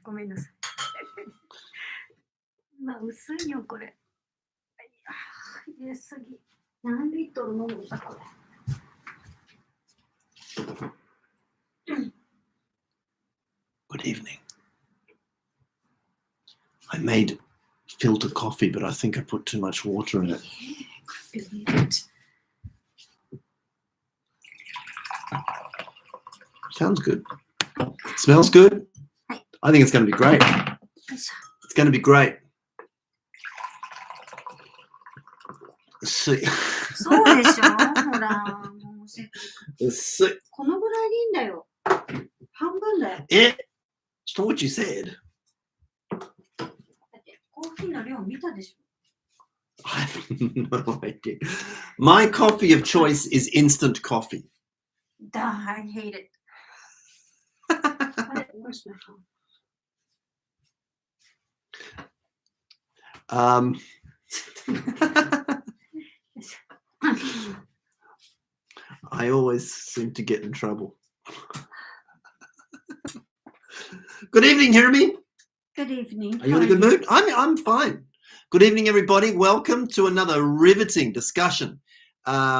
ごめんなさい。まあ、薄いよ、これ。入れすぎ。何リットル飲むんだ、これ。Good evening. I made filter coffee, but I think I put too much water in it. Sounds good. Smells good. I think it's going to be great. It's going to be great. 薄い。そうでしょほら。もう薄い。このぐらいでいいんだよ。半分だよ。It's not what you said. だってコーヒーの量見たでしょ I have no idea. My coffee of choice is instant coffee. I hate it. Where's my phone? I always seem to get in trouble. Good evening, Jeremy. Good evening. Are you in a good mood? I'm fine. Good evening, everybody. Welcome to another riveting discussion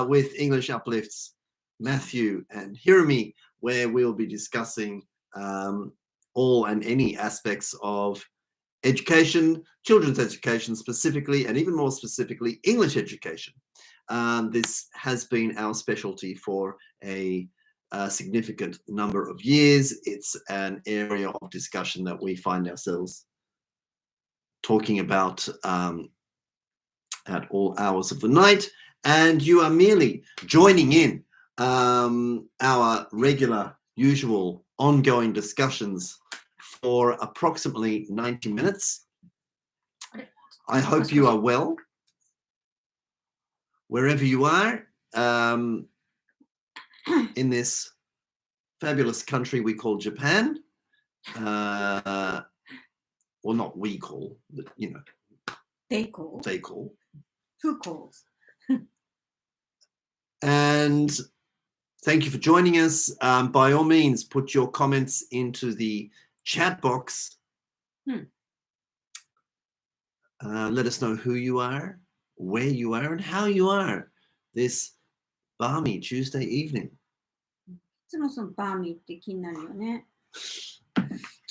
with English Uplifts, Matthew and Jeremy, where we'll be discussing all and any aspects of education, children's education specifically, and even more specifically, English education. This has been our specialty for a significant number of years. It's an area of discussion that we find ourselves talking about at all hours of the night. And you are merely joining in our regular, usual, ongoing discussions for approximately 90 minutes. I hope you are well, wherever you are, in this fabulous country we call Japan. Well, not we call, but, you know. They call. They call. Who calls? And thank you for joining us. By all means, put your comments into the chat box. Let us know who you are, where you are, and how you are this balmy Tuesday evening. いつもそのバーミーって気になるよね。ち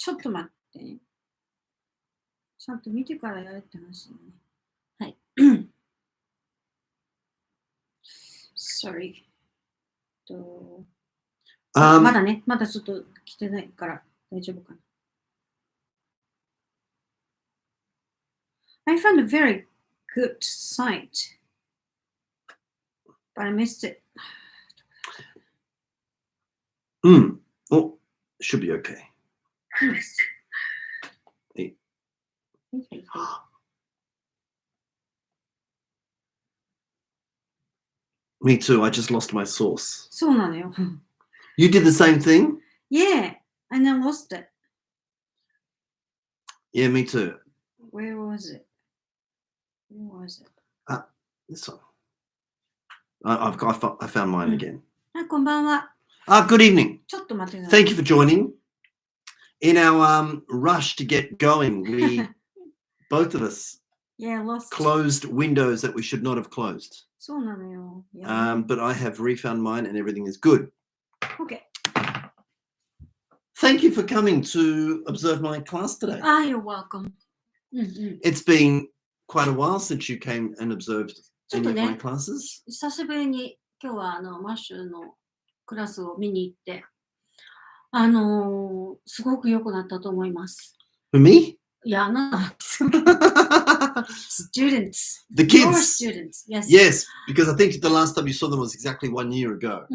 ょっと待ってね。ちゃんと見てからやれって話だね。はい。Sorry. まだね、まだちょっと来てないから大丈夫かな。I found a very good site, but I missed it. Oh, should be okay. Hey. Me too. I just lost my source. そうなのよ。You did the same thing? Yeah, and I lost it. Yeah, me too. Where was it? This one. I found mine again. こんばんは。Good evening. ちょっと待ってください。 Thank you for joining. In our rush to get going, we both of us lost. closed windows that we should not have closed. そうなのよ。But I have refound mine and everything is good. Okay. Thank you for coming to observe my class today. You're welcome. It's been quite a while since you came and observed any of my classes. 久しぶりに今日はマッシュのクラスを見に行って、すごく良くなったと思います。For me? いや、students. The kids. Your students. Yes. Yes, because I think the last time you saw them was exactly 1 year ago.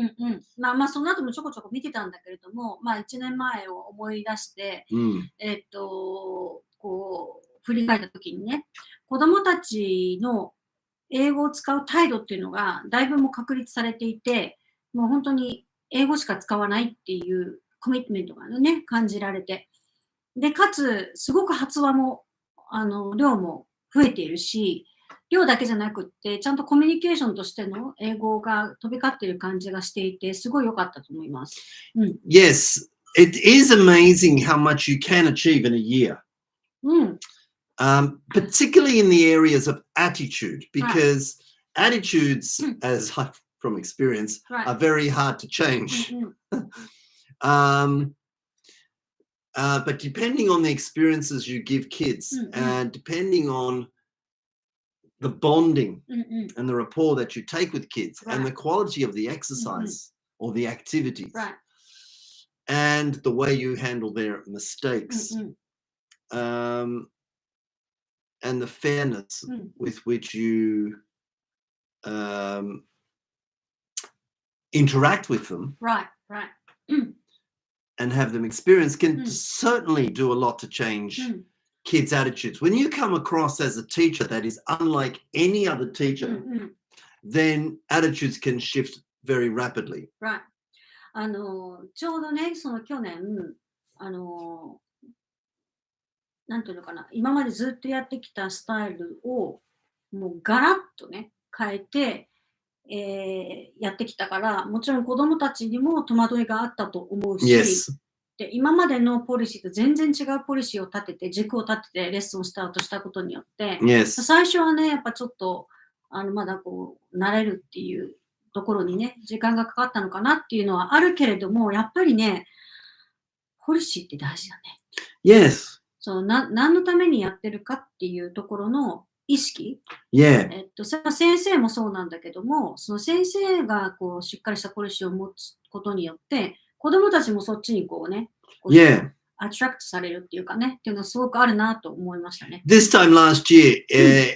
まあその後もちょこちょこ見てたんだけれども、まあ1年前を思い出して、こう振り返った時にね、子どもたちの英語を使う態度っていうのがだいぶも確立されていて、もう本当に英語しか使わないっていうコミットメントがね、感じられて。で、かつ、すごく発話も、量も増えているし、量だけじゃなくって、ちゃんとコミュニケーションとしての英語が飛び交っている感じがしていて、すごい良かったと思います。Yes, It is amazing how much you can achieve in a year, うん。 particularly in the areas of attitude, because attitudes, as from experience, Right. are very hard to change. うんうん。 But depending on the experiences you give kids, and depending on the bonding うんうん。 and the rapport that you take with kids, and the Right. quality of the exercise or the activities, Right. and the way you handle their mistakes, うんうん。 and the fairness うん。 with which you interact with them Right. Right. うん。 and have them experience can Mm. certainly do a lot to change うん。 kids' attitudes. When you come across as a teacher that is unlike any other うん teacher, うん。 then attitudes can shift very rapidly. Right. ちょうどね、その去年、あの、なんていうのかな、今までずっとやってきたスタイルを、もうガラッとね、変えて、やってきたから、もちろん子供たちにも戸惑いがあったと思うし、 Yes. で、今までのポリシーと全然違うポリシーを立てて、軸を立ててレッスンをスタートしたことによって、 Yes. 最初はね、やっぱちょっと、まだこう、慣れるっていうところにね、時間がかかったのかなっていうのはあるけれども、やっぱりね、ポリシーって大事だね。 Yes. その何のためにやってるかっていうところの意識、 Yeah. それは先生もそうなんだけども、その先生がこうしっかりしたポリシーを持つことによって、子供たちもそっちにこうね、こう Yeah. アトラクトされるっていうかね、っていうのはすごくあるなと思いましたね。 This time last year,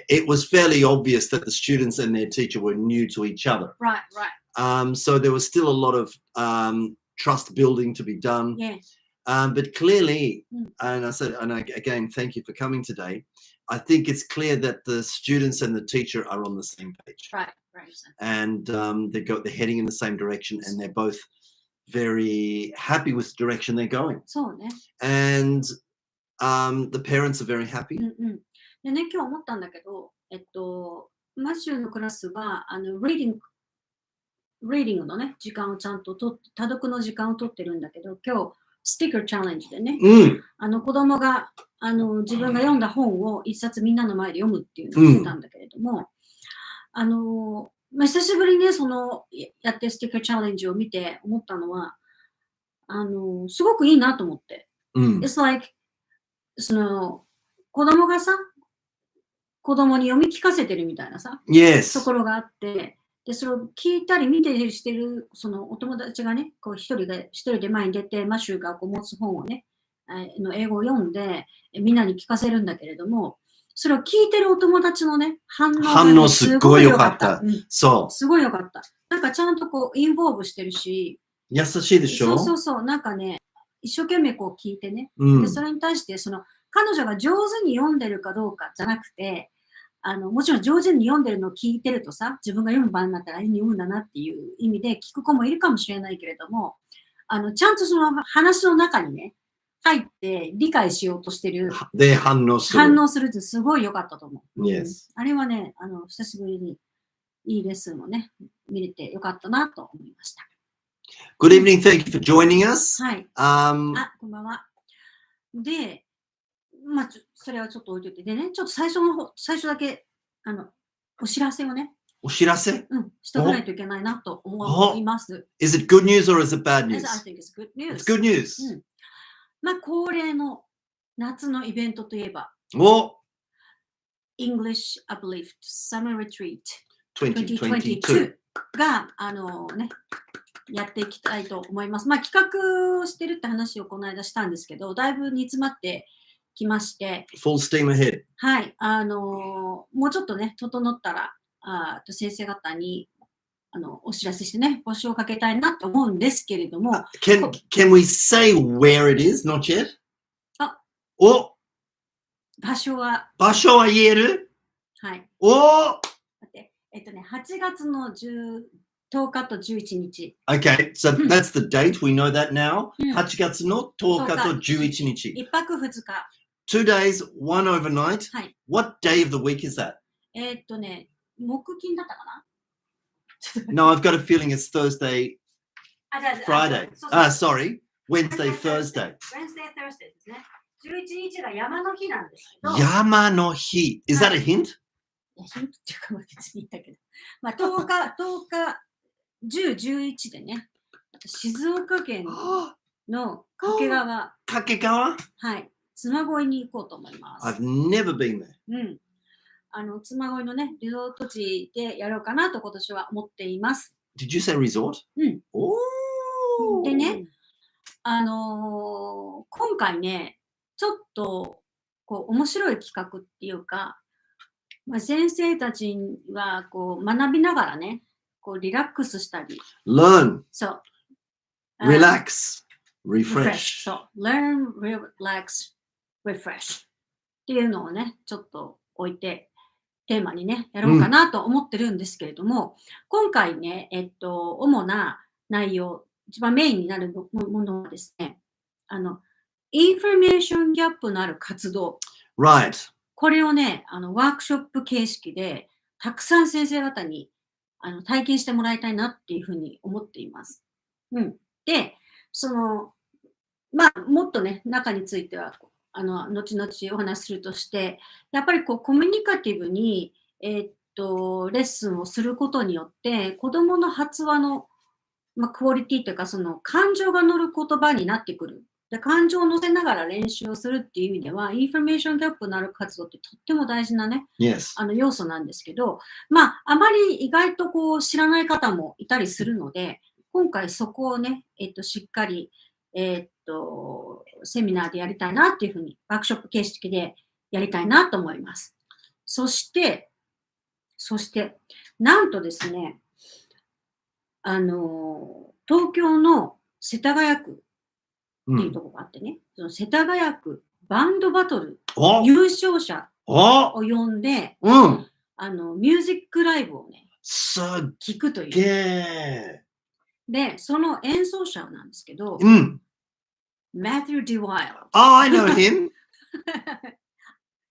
it was fairly obvious that the students and their teacher were new to each other. Right, right. So there was still a lot of trust building to be done. Yeah. But clearly, and again, thank you for coming today. I think it's clear that the students and the teacher are on the same page. Right, right. And they're heading in the same direction, and they're both very happy with the direction they're going. そうね。 And the parents are very happy. うんうん。でね、今日思ったんだけど、マシューのクラスは、リーディングのね、時間をちゃんと多読の時間を取ってるんだけど、今日、スティッカーチャレンジでね、子供が自分が読んだ本を一冊みんなの前で読むっていうのをしてたんだけれども、久しぶりにね、そのやってスティッカーチャレンジを見て思ったのは、すごくいいなと思って。It's like その子供がさ、子供に読み聞かせてるみたいなさ、Yes. ところがあって、で、それを聞いたり見てりしてる、そのお友達がね、こう一人で前に出て、マシューがこう持つ本をね、の英語を読んで、みんなに聞かせるんだけれども、それを聞いてるお友達のね、反応が、ね、すごい良かった。そう。すごい良かった。なんかちゃんとこう、インボーブしてるし、優しいでしょ？そう。なんかね、一生懸命こう聞いてね。で、それに対して、彼女が上手に読んでるかどうかじゃなくて、もちろん上手に読んでるのを聞いてるとさ、自分が読む番になったら読むんだなっていう意味で聞く子もいるかもしれないけれども、ちゃんとその話の中にね、入って理解しようとしてる。で、反応するってすごい良かったと思う。Yes. あれはね、久しぶりにいいレッスンをね、見れて良かったなと思いました。Good evening, thank you for joining us. はい。こんばんは。で、まあ、それはちょっと置いといて、でね、ちょっと最初だけ、お知らせをね。お知らせ？しとかないといけないなと思います。Is it good news or is it bad news? I think it's good news. It's good news. まあ、恒例の夏のイベントといえば、English Uplift Summer Retreat 2022が、ね、やっていきたいと思います。まあ、企画をしてるって話をこの間したんですけど、だいぶ煮詰まってきまして、Full steam ahead. はい、もうちょっとね、整ったら、先生方にお知らせしてね、募集をかけたいなと思うんですけれども。Can we say where it is? Not yet? 場所は言える？はい。だって8月の10日と11日。Okay, so that's the date. We know that now. 8月の10日と11日。1泊2日。2 days, 1 overnight. はい。What day of the week is that? 木金だったかなNo, I've got a feeling it's Thursday, Friday. Sorry. Wednesday, Thursday. Wednesday, Thursday ですね。11日が山の日なんですけど、山の日. Is that a hint? いやヒントっていうかまあ別に言ったけど、まあ、10日、10、11でね、静岡県の掛川、Kakegawa? はい、妻恋に行こうと思いま I've す。never been there. うん。妻恋のね、リゾート地でやろうかなと今年は思っています。Did you say resort? うん。 Oh. でね、今回ね、ちょっとこう面白い企画っていうか、まあ、先生たちはこう学びながらね、こうリラックスしたり、Learn, そう、relax, refresh、 refresh. そう、learn, relax, refresh っていうのをね、ちょっと置いて、テーマにね、やろうかなと思ってるんですけれども、今回ね、主な内容、一番メインになるものはですね、インフォメーションギャップのある活動、Right. これをね、ワークショップ形式で、たくさん先生方に体験してもらいたいなっていうふうに思っています。うん。で、まあ、もっとね、中については、後々お話しするとして、やっぱりこう、コミュニカティブに、レッスンをすることによって、子どもの発話の、まあ、クオリティというか、感情が乗る言葉になってくる。で、感情を乗せながら練習をするっていう意味では、インフォメーションギャップのある活動ってとっても大事なね、Yes. 要素なんですけど、まあ、あまり意外とこう知らない方もいたりするので、今回そこをね、しっかり、セミナーでやりたいなっていうふうに、ワークショップ形式でやりたいなと思います。そして、なんとですね、東京の世田谷区っていうところがあってね、その世田谷区バンドバトル優勝者を呼んで、ミュージックライブをね、聞くという。で、その演奏者なんですけど、Matthew D. Wild。Oh, I know him.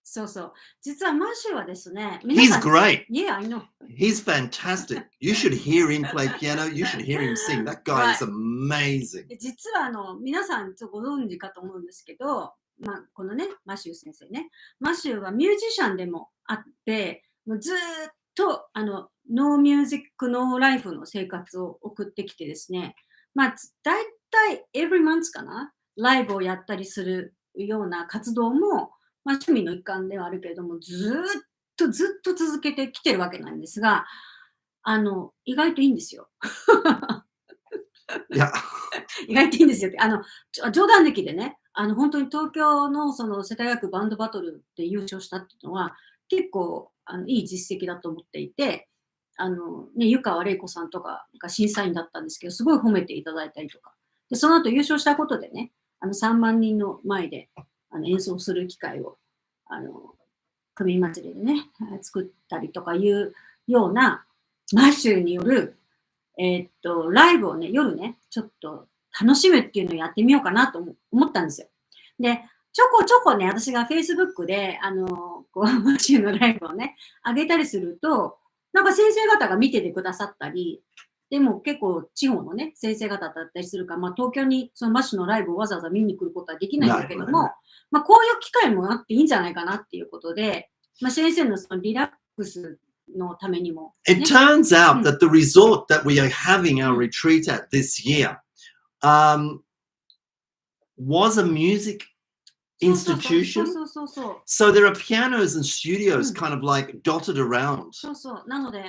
そうそう。実はマシューはですね、He's great. Yeah, I know. He's fantastic. You should hear him play piano. You should hear him sing. That guy is amazing. 実は皆さんご存知かと思うんですけど、まあ、このね、マシュー先生ね。マシューはミュージシャンでもあって、もうずーっとノーミュージックノーライフの生活を送ってきてですね、まあ、だいたい every month かな、ライブをやったりするような活動も、まあ、趣味の一環ではあるけれども、ずっと続けてきてるわけなんですが、意外といいんですよ。いや、意外といいんですよって。冗談抜きでね、本当に東京のその世田谷区バンドバトルで優勝したっていうのは、結構いい実績だと思っていて、湯川玲子さんとかが審査員だったんですけど、すごい褒めていただいたりとか。で、その後優勝したことでね、3万人の前で演奏する機会を、組み祭りでね、作ったりとかいうような、マッシュによる、ライブをね、夜ね、ちょっと楽しむっていうのをやってみようかなと思ったんですよ。で、ちょこね、私が Facebook で、マッシュのライブをね、上げたりすると、なんか先生方が見ててくださったり、でも結構地方のね、先生方だったりするから、まあ東京にそのマッシュのライブをわざわざ見に来ることはできないんだけども、まあこういう機会もあっていいんじゃないかなっていうことで、まあ先生のそのリラックスのためにも、ね。It turns out that the resort that we are having our retreat at this year was a music institution. So there are pianos and studios kind of like dotted around. そうそう。なので、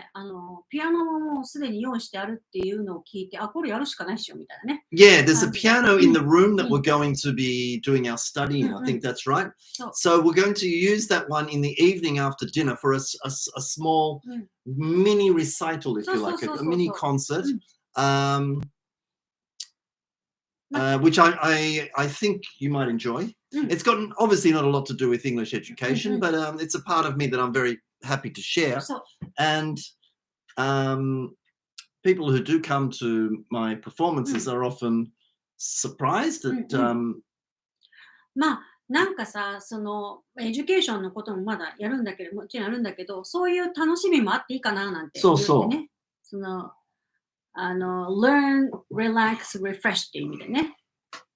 ピアノももうすでに用意してあるっていうのを聞いて、あ、これやるしかないっしょみたいなね。Yeah, there's a piano in the room that we're going to be doing our study in. I think that's right. So we're going to use that one in the evening after dinner for a small mini recital, if you like, a mini concert. Which I think you might enjoy. It's got obviously not a lot to do with English education, but it's a part of me that I'm very happy to share. And people who do come to my performances are often surprised at まあなんかさ、そのエデュケーションのこともまだやるんだけど、もちろんやるんだけど、そういう楽しみもあっていいかななんて言ってね。learn, relax, refresh っていう意味でね。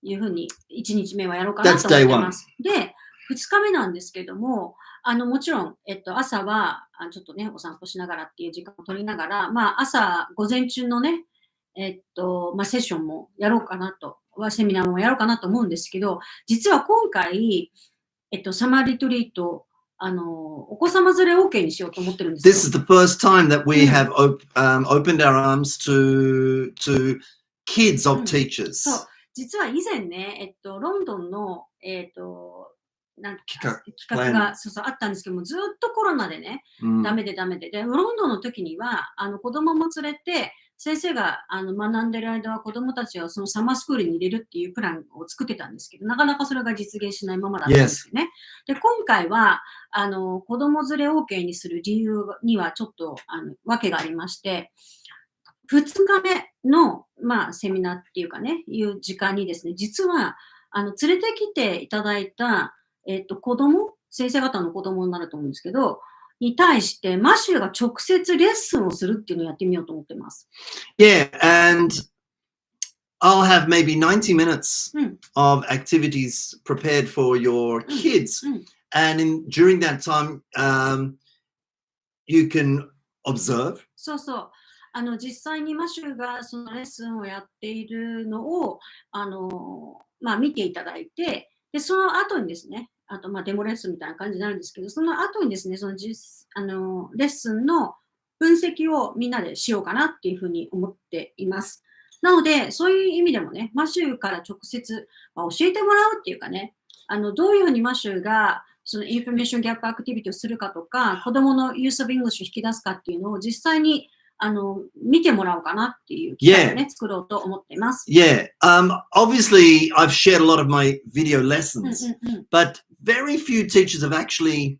いうふうに1日目はやろうかなと思ってます。で、2日目なんですけども、もちろん、朝はちょっとね、お散歩しながらっていう時間を取りながら、朝、午前中のね、セッションもやろうかなと、セミナーもやろうかなと思うんですけど、実は今回、サマーリトリート、お子様連れ OK にしようと思ってるんですよ。This is the first time that we have opened our arms to kids of teachers. そう、実は以前ね、ロンドンの、なん企画があったんですけども、ずっとコロナでね、ダメで。で、ロンドンの時には、子供も連れて、先生が学んでる間は子供たちをそのサマースクールに入れるっていうプランを作ってたんですけど、なかなかそれが実現しないままだったんですよね。で、今回は、子供連れ OK にする理由にはちょっと、訳がありまして、2日目の、セミナーっていうかね、いう時間にですね、実は、連れてきていただいた、先生方の子供になると思うんですけど、に対して、マシューが直接レッスンをするっていうのをやってみようと思ってます。Yeah, and I'll have maybe 90 minutes of activities prepared for your kids. And during that time, you can observe. そうそう。実際にマシューがそのレッスンをやっているのを、見ていただいて、で、その後にですね、あと、デモレッスンみたいな感じになるんですけど、その後にですね、そのレッスンの分析をみんなでしようかなっていうふうに思っています。なので、そういう意味でもね、マシューから直接、教えてもらうっていうかね、どういうふうにマシューがそのインフォメーションギャップアクティビティをするかとか、子供のユースオブイングリッシュを引き出すかっていうのを実際に見てもらおうかなっていう機会をね、作ろうと思っています。Yeah. Obviously, I've shared a lot of my video lessons, but very few teachers have actually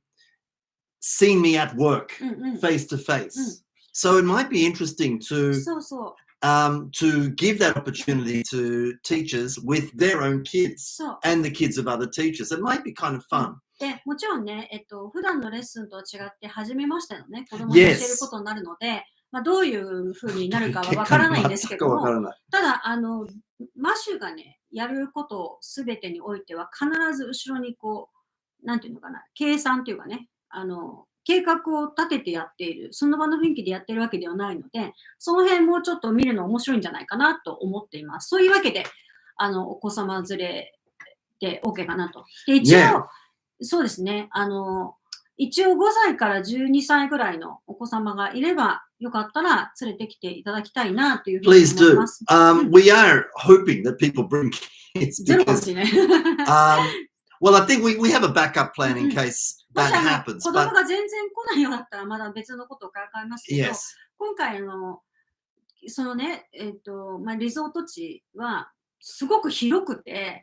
seen me at work face to face. So it might be interesting to give that opportunity to teachers with their own kids and the kids of other teachers. It might be kind of fun. でもちろんね、普段のレッスンとは違って初めましてのね、子供に教えることになるので、どういう風になるかはわからないんですけども、ただ、マシュがね、やることすべてにおいては必ず後ろにこう、なんていうのかな、計算っていうかね、計画を立ててやっている、その場の雰囲気でやってるわけではないので、その辺もうちょっと見るの面白いんじゃないかなと思っています。そういうわけで、お子様連れで OK かなと。で、一応、そうですね、一応5歳から12歳ぐらいのお子様がいれば、よかったら連れてきていただきたいなというふうに思います。We are hoping that people bring kids because, well, I think we have a backup plan in case that happens. 子供が全然来ないようだったらまだ別のことを考えますけど、今回そのね、リゾート地はすごく広くて、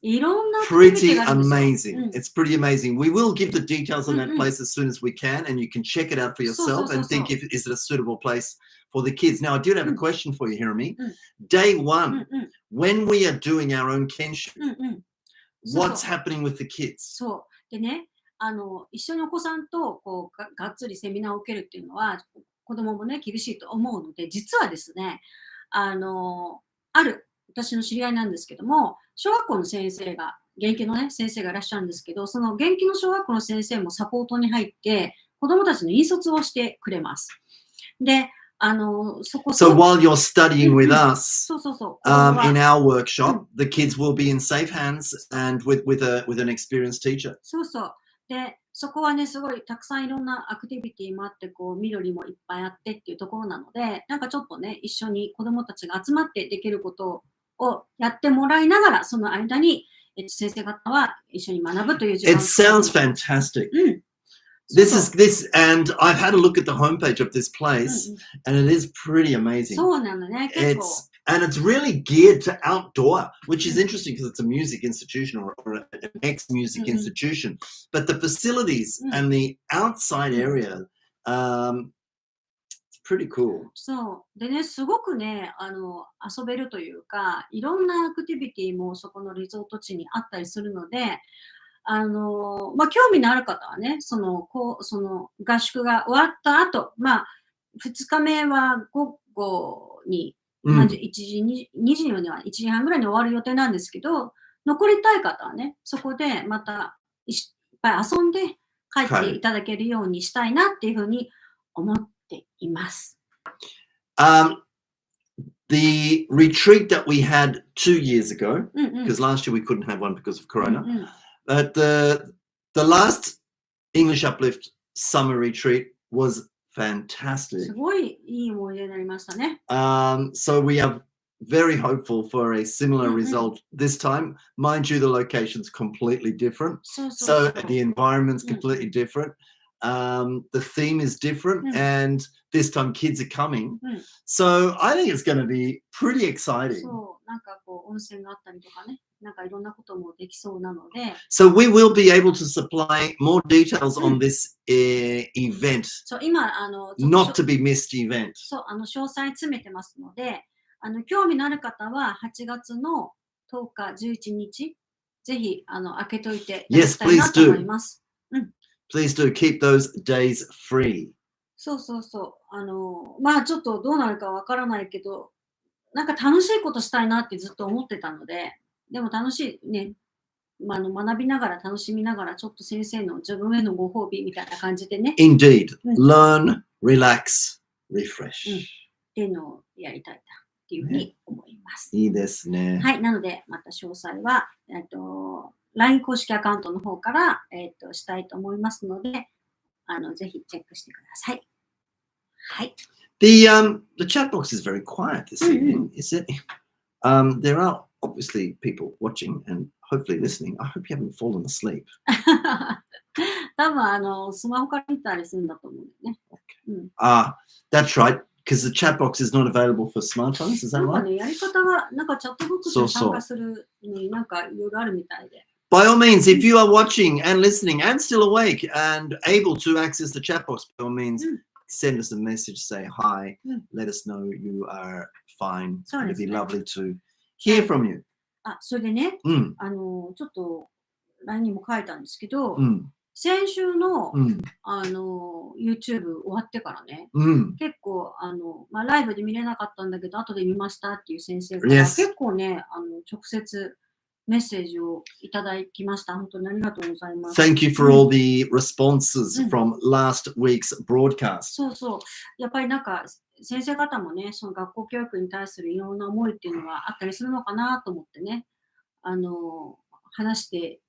いろんな pretty amazing. It's pretty amazing. We will give the details on that place as soon as we can, and you can check it out for yourself and think if is it a suitable place for the kids. Now, I do have a question for you, Hirami. Day one, when we are doing our own kenshu, what's happening with the kids? そう。でね、一緒にお子さんとこうがっつりセミナーを受けるっていうのは、子供もね、厳しいと思うので、実はですね、ある私の知り合いなんですけども、小学校の先生が、現役のね、先生がいらっしゃるんですけど、その現役の小学校の先生もサポートに入って、子供たちの引率をしてくれます。で、So while you're studying with us in our workshop, the kids will be in safe hands and with an experienced teacher. そうそう。で、そこはね、すごいたくさんいろんなアクティビティもあって、こう、緑もいっぱいあってっていうところなので、なんかちょっとね、一緒に子供たちが集まってできることをやってもらいながら、その間に、先生方は一緒に学ぶという時間を。It sounds fantastic. This, and I've had a look at the homepage of this place, and it is pretty amazing. そうなのね、結構。And it's really geared to outdoor, which is interesting because it's a music institution or an ex-music institution. But the facilities and the outside area, it's pretty cool. そう。でね、すごくね、遊べるというか、いろんなアクティビティもそこのリゾート地にあったりするので、興味のある方はね、その合宿が終わった後、2日目は午後にうん1時、2時には1時半ぐらいに終わる予定なんですけど、残りたい方はね、そこでまたいっぱい遊んで帰っていただけるようにしたいなっていうふうに思っています。The retreat that we had 2 years ago, うんうん。 because last year we couldn't have one because of うん Corona, うん。 but the last English Uplift summer retreat was fantastic. すごいいい思い出になりましたね。So we are very hopeful for a similar うんうん。 result this time. Mind you, the location's completely different. そうそう So そう。 the environment's うんうん。 completely different. The theme is different, うん and this time kids are coming. うん。 So I think it's going to be pretty exciting. そう、なんかこう温泉があったりとかね、なんかいろんなこともできそうなので、 So we will be able to supply more details う on ん。 this event, そう、今、ちょっと not to be missed event. そう、詳細詰めてますので、興味のある方は8月の10日、11日、ぜひ、開けといていただ Yes, きたいな please と思い do. ます。うん。 Please do keep those days free. そうそうそう。まあちょっとどうなるかわからないけど、なんか楽しいことしたいなってずっと思ってたので、でも楽しいね、学びながら楽しみながら、ちょっと先生の自分へのご褒美みたいな感じでね、 Indeed. うん。 Learn, relax, うん。 refresh. っていうのをやりたいなっていうふうに思います。いいですね。はい、なので、また詳細は、LINE 公式アカウントの方から、したいと思いますので、ぜひチェックしてください。はい。The chat box is very quiet this うんうん。 evening, is it? There are obviously people watching and hopefully listening. I hope you haven't fallen asleep. 多分、スマホから見たりするんだと思うんだよね。うん。 That's right, because the chat box is not available for smartphones. Is な that んか right? ね、やり方が、なんかチャットボックスそうそう。に参加するのになんかいろいろあるみたいで。 By all means, if you are watching and listening and still awake and able to access the chat box, by all means, うん。 send us a message, say hi, うん。 let us know you are fine. It's そう going で to す be ね。 lovely to は hear い。 from you. それでね、うん、ちょっと LINE にも書いたんですけど、うん、先週の、うん、YouTube 終わってからね、うん。結構、ライブで見れなかったんだけど、後で見ましたっていう先生から、 Yes. 結構ね、直接メッセージをいただきました。本当にありがとうございます。 Thank you う for ん。 all the responses うん。 from last week's broadcast. そうそう。やっぱりなんか、先生方もね、その学校教育に対するいろんな思いっていうのがあったりするのかなと思ってね、話して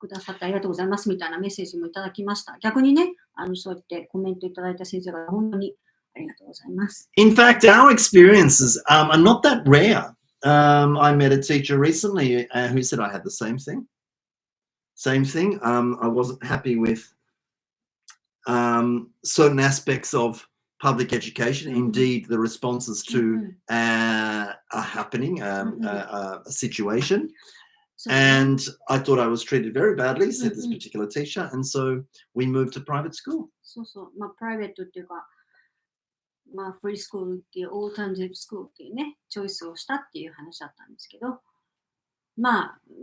くださってありがとうございますみたいなメッセージもいただきました。逆にね、そうやってコメントいただいた先生が本当にありがとうございます。 In fact, our experiences are not that rare. I met a teacher recently who said I had the same thing. Same thing. I wasn't happy with certain aspects of public education. うんうん。 Indeed, the responses うん to うん。 a happening, うんうん。 a situation. そうね。 And I thought I was treated very badly, うん said this うん。 particular teacher. And so we moved to private school. そうそう。プライベートっていうか、フリースクールっていうオールタナティブスクールっていうね、チョイスをしたっていう話だったんですけど、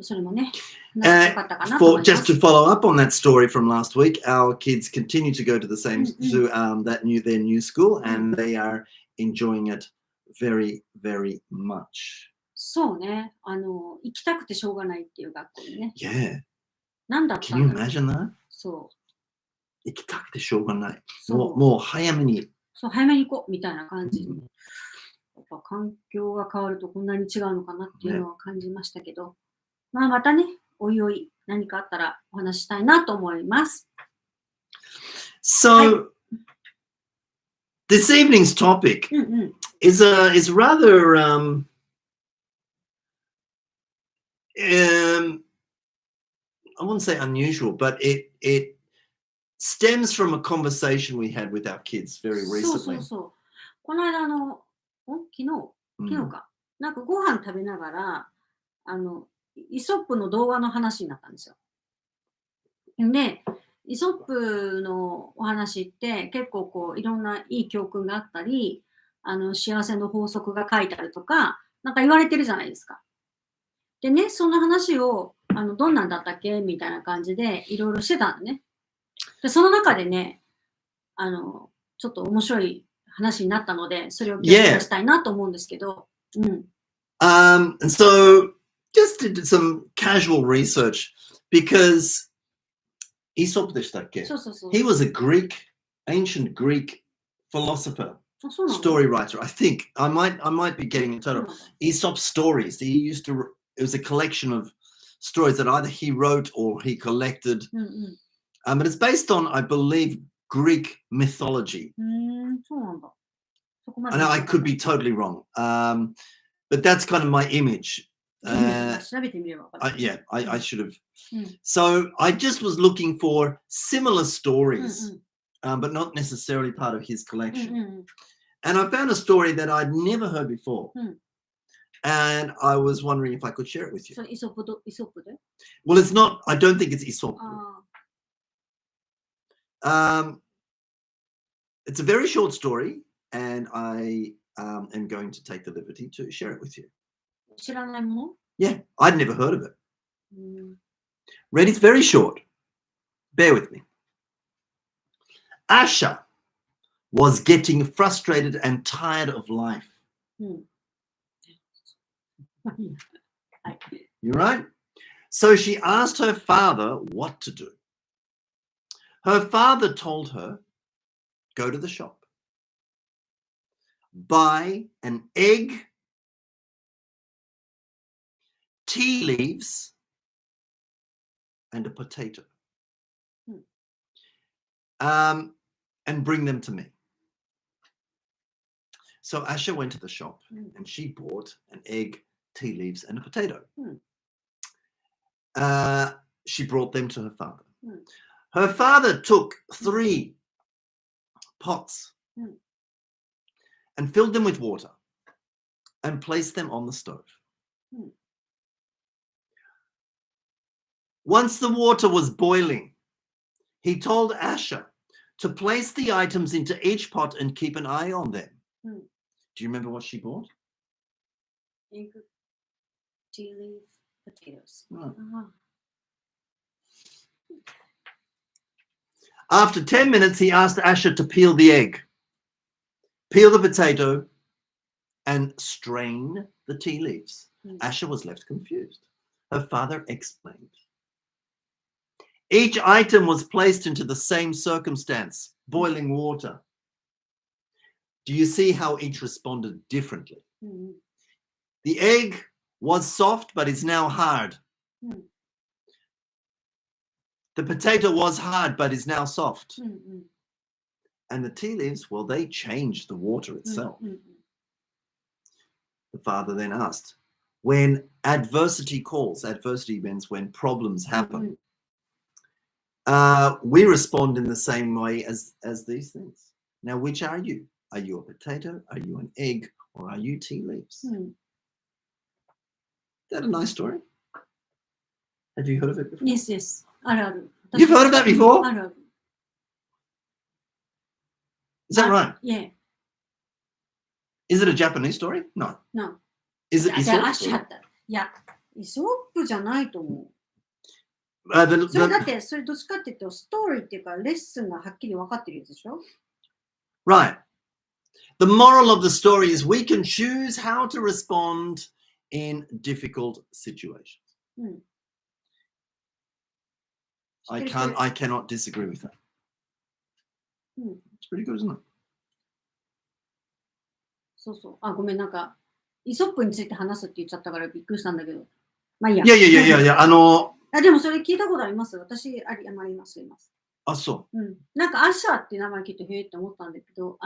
それもね、仲良かったかなと思いま Just to す。 follow up on that story from last week, our kids continue to go to the う same んうん。 to their new school, うん。 and they are enjoying it very, very much. そうね。行きたくてしょうがないっていう学校にね。 Yeah. 何だっ Can たん you だろう。 imagine that? そう。行きたくてしょうがない。そう。もう早めに。そう、早めに行こうみたいな感じ。うん。やっぱ環境が変わるとこんなに違うのかなっていうね。のは感じましたけど、またね、おいおい何かあったらお話ししたいなと思います。はい。 So this evening's topic うんうん。 is rather I wouldn't say unusual, but it stems from a conversation we had with our kids very そうそう recently. そう。この間昨日うん。か。なんかご飯食べながら、イソップの動画の話になったんですよ。で、イソップのお話って結構こういろんないい教訓があったり、幸せの法則が書いてあるとか、なんか言われてるじゃないですか。でね、その話を、どんなんだったっけみたいな感じでいろいろしてたのね。で、その中でね、ちょっと面白い話になったので、それを今日話したいなと思うんですけど。And so just did some casual research because Aesop でしたっけ? そうそうそう。 He was a ancient Greek philosopher, あ、そうなの? story writer. I think I might be getting it そうな total. んだ。 Aesop stories. He used to. It was a collection of stories that either he wrote or he collected. うんうん。 But it's based on, I believe, Greek mythology. そうなんだ。そこまで I know 見 I てなかっ could be totally wrong, but that's kind of my image. た。いいね。まあ調べてみればわかる。 Yeah, I should have. うん。 So I just was looking for similar うん stories, うん。 but not necessarily part of his うんうん collection. うん。 And I found a story that I'd never heard before. うん。 And I was wondering if I could share it with you. それイソップで Well, it's not, I don't think it's Aesop. ああ。 It's a very short story, and I am going to take the liberty to share it with you. 知らないもの Yeah, I'd never heard of it. うん。 Ready? It's very short. Bear with me. Asha was getting frustrated and tired of life. うん。はい。 You right? So she asked her father what to do. Her father told her, go to the shop, buy an egg, tea leaves, and a potato, and bring them to me. So Asha went to the shop and she bought an egg, tea leaves, and a potato. She brought them to her father. Her father took 3 pots and filled them with water and placed them on the stove. Once the water was boiling, he told Asha to place the items into each pot and keep an eye on them. Do you remember what she bought? Egg, tea leaf, potatoes. Right. Uh-huh. After 10 minutes, he asked Asha to peel the egg, peel the potato, and strain the tea leaves. Asha was left confused. Her father explained. Each item was placed into the same circumstance, boiling water. Do you see how each responded differently? The egg was soft, but is now hard. The potato was hard, but is now soft. And the tea leaves, well, they changed the water itself. The father then asked, when adversity calls, adversity means when problems happen, we respond in the same way as these things. Now, which are you? Are you a potato? Are you an egg? Or are you tea leaves? Is that a nice story? Have you heard of it before? Yes, yes. あるある。 You've heard of that before? あるある。 Is that right? Yeah. Is it a Japanese story? No. No. Is it いや、 Aesop? いや、イソップじゃないと思う。 The- それだって、それどっちかっていうと、ストーリーっていうか、レッスンがはっきり分かってるやつでしょ Right. The moral of the story is we can choose how to respond in difficult situations. I cannot disagree with that. It's pretty good, isn't it? そうそう。あ、ごめん、なんか、イソップについて話すって言っちゃったからびっくりしたんだけど。まあいいや。Yeah. あ、でもそれ聞いたことあります。私、あります。あ、そう。なんかアッシャーって名前聞いてへえって思ったんだけど、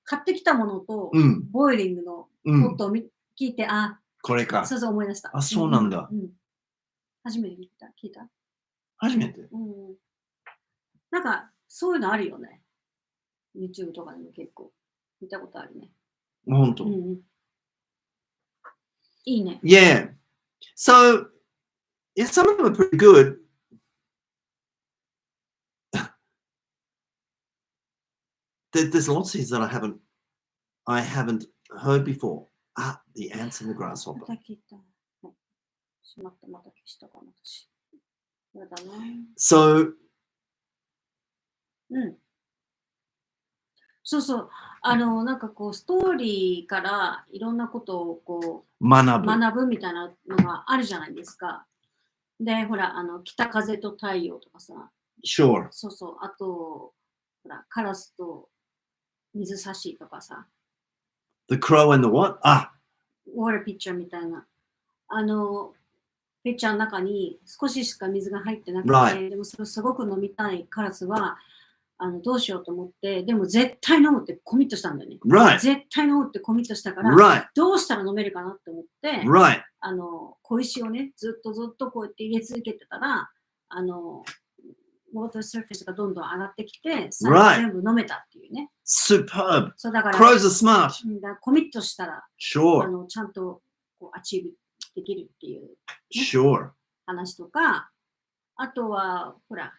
買ってきたものと、ボイリングのポットを聞いて、あ、これか。そうそう思い出した。あ、そうなんだ。初めて聞いた初めて。なんか、そういうのあるよね。YouTube とかでも結構見たことあるね。本当。いいね。Yeah. So, yeah, some of them are pretty good. There's lots of these that I haven't heard before. Ah, the ants and the ま grasshopper. た聞いた。しまった、また消したかな、私。やだな。 So, そうそう。なんかこう、ストーリーからいろんなことをこう、学ぶ。学ぶみたいなのがあるじゃないですか。で、ほら、北風と太陽とかさ、Sure. そうそう。あと、ほら、カラスと水差しとかさ、The crow and the what? Ah, ウォーターピッチャーみたいな。あの、ピッチャーの中に少ししか水が入ってなくて、Right. でもそれすごく飲みたいカラスは、どうしようと思って、でも絶対飲むってコミットしたんだよね。Right. 絶対飲むってコミットしたから、 Right. どうしたら飲めるかなって思って、Right. 小石をね、ずっとこうやって入れ続けてたら、ウォーターサーフェスがどんどん上がってきて、最後 Right. 全部飲めたっていうね。Superb. そうだから、Crows are smart. だからコミットしたら、Sure. ちゃんとこうアチーブできるっていう Sure. 話とか、あとは、ほら、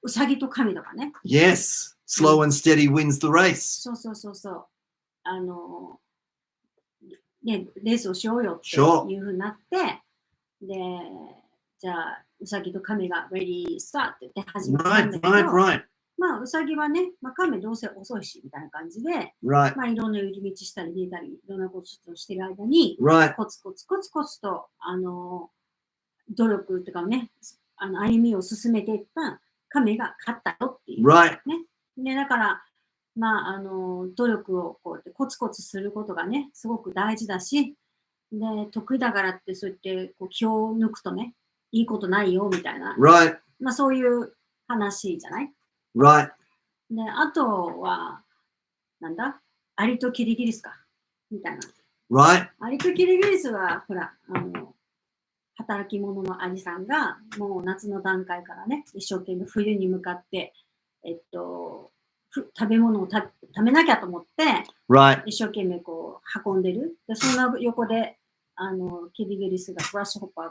うさぎと神とかね。Yes. Slow and steady wins the race. そうそうそうそう。ね、レースをしようよってSure. いうふうになって、で、じゃあ、うさぎと亀が Ready Start って言って始めたん Right. だけど、Right. Right. まあ、うさぎはね、まあ、亀どうせ遅いし、みたいな感じで、 Right. まあ、いろんな寄り道したり出たり、いろんなことをしてる間に、 Right. コツコツコツコツと、努力っていうかね、歩みを進めていった亀が勝ったよっていう。 Right. で、だから、まあ、努力をこうやってコツコツすることがね、すごく大事だし、で、得意だからってそうやってこう気を抜くとね、いいことないよみたいな、 Right. まあそういう話じゃない。 Right. で、あとは、なんだ、アリとキリギリスか、みたいな。 Right. アリとキリギリスは、ほら、働き者のアリさんが、もう夏の段階からね、一生懸命冬に向かって、食べ物を食べなきゃと思って、 Right. 一生懸命こう運んでる。で、その横で、キリギリスが、グラスホッパ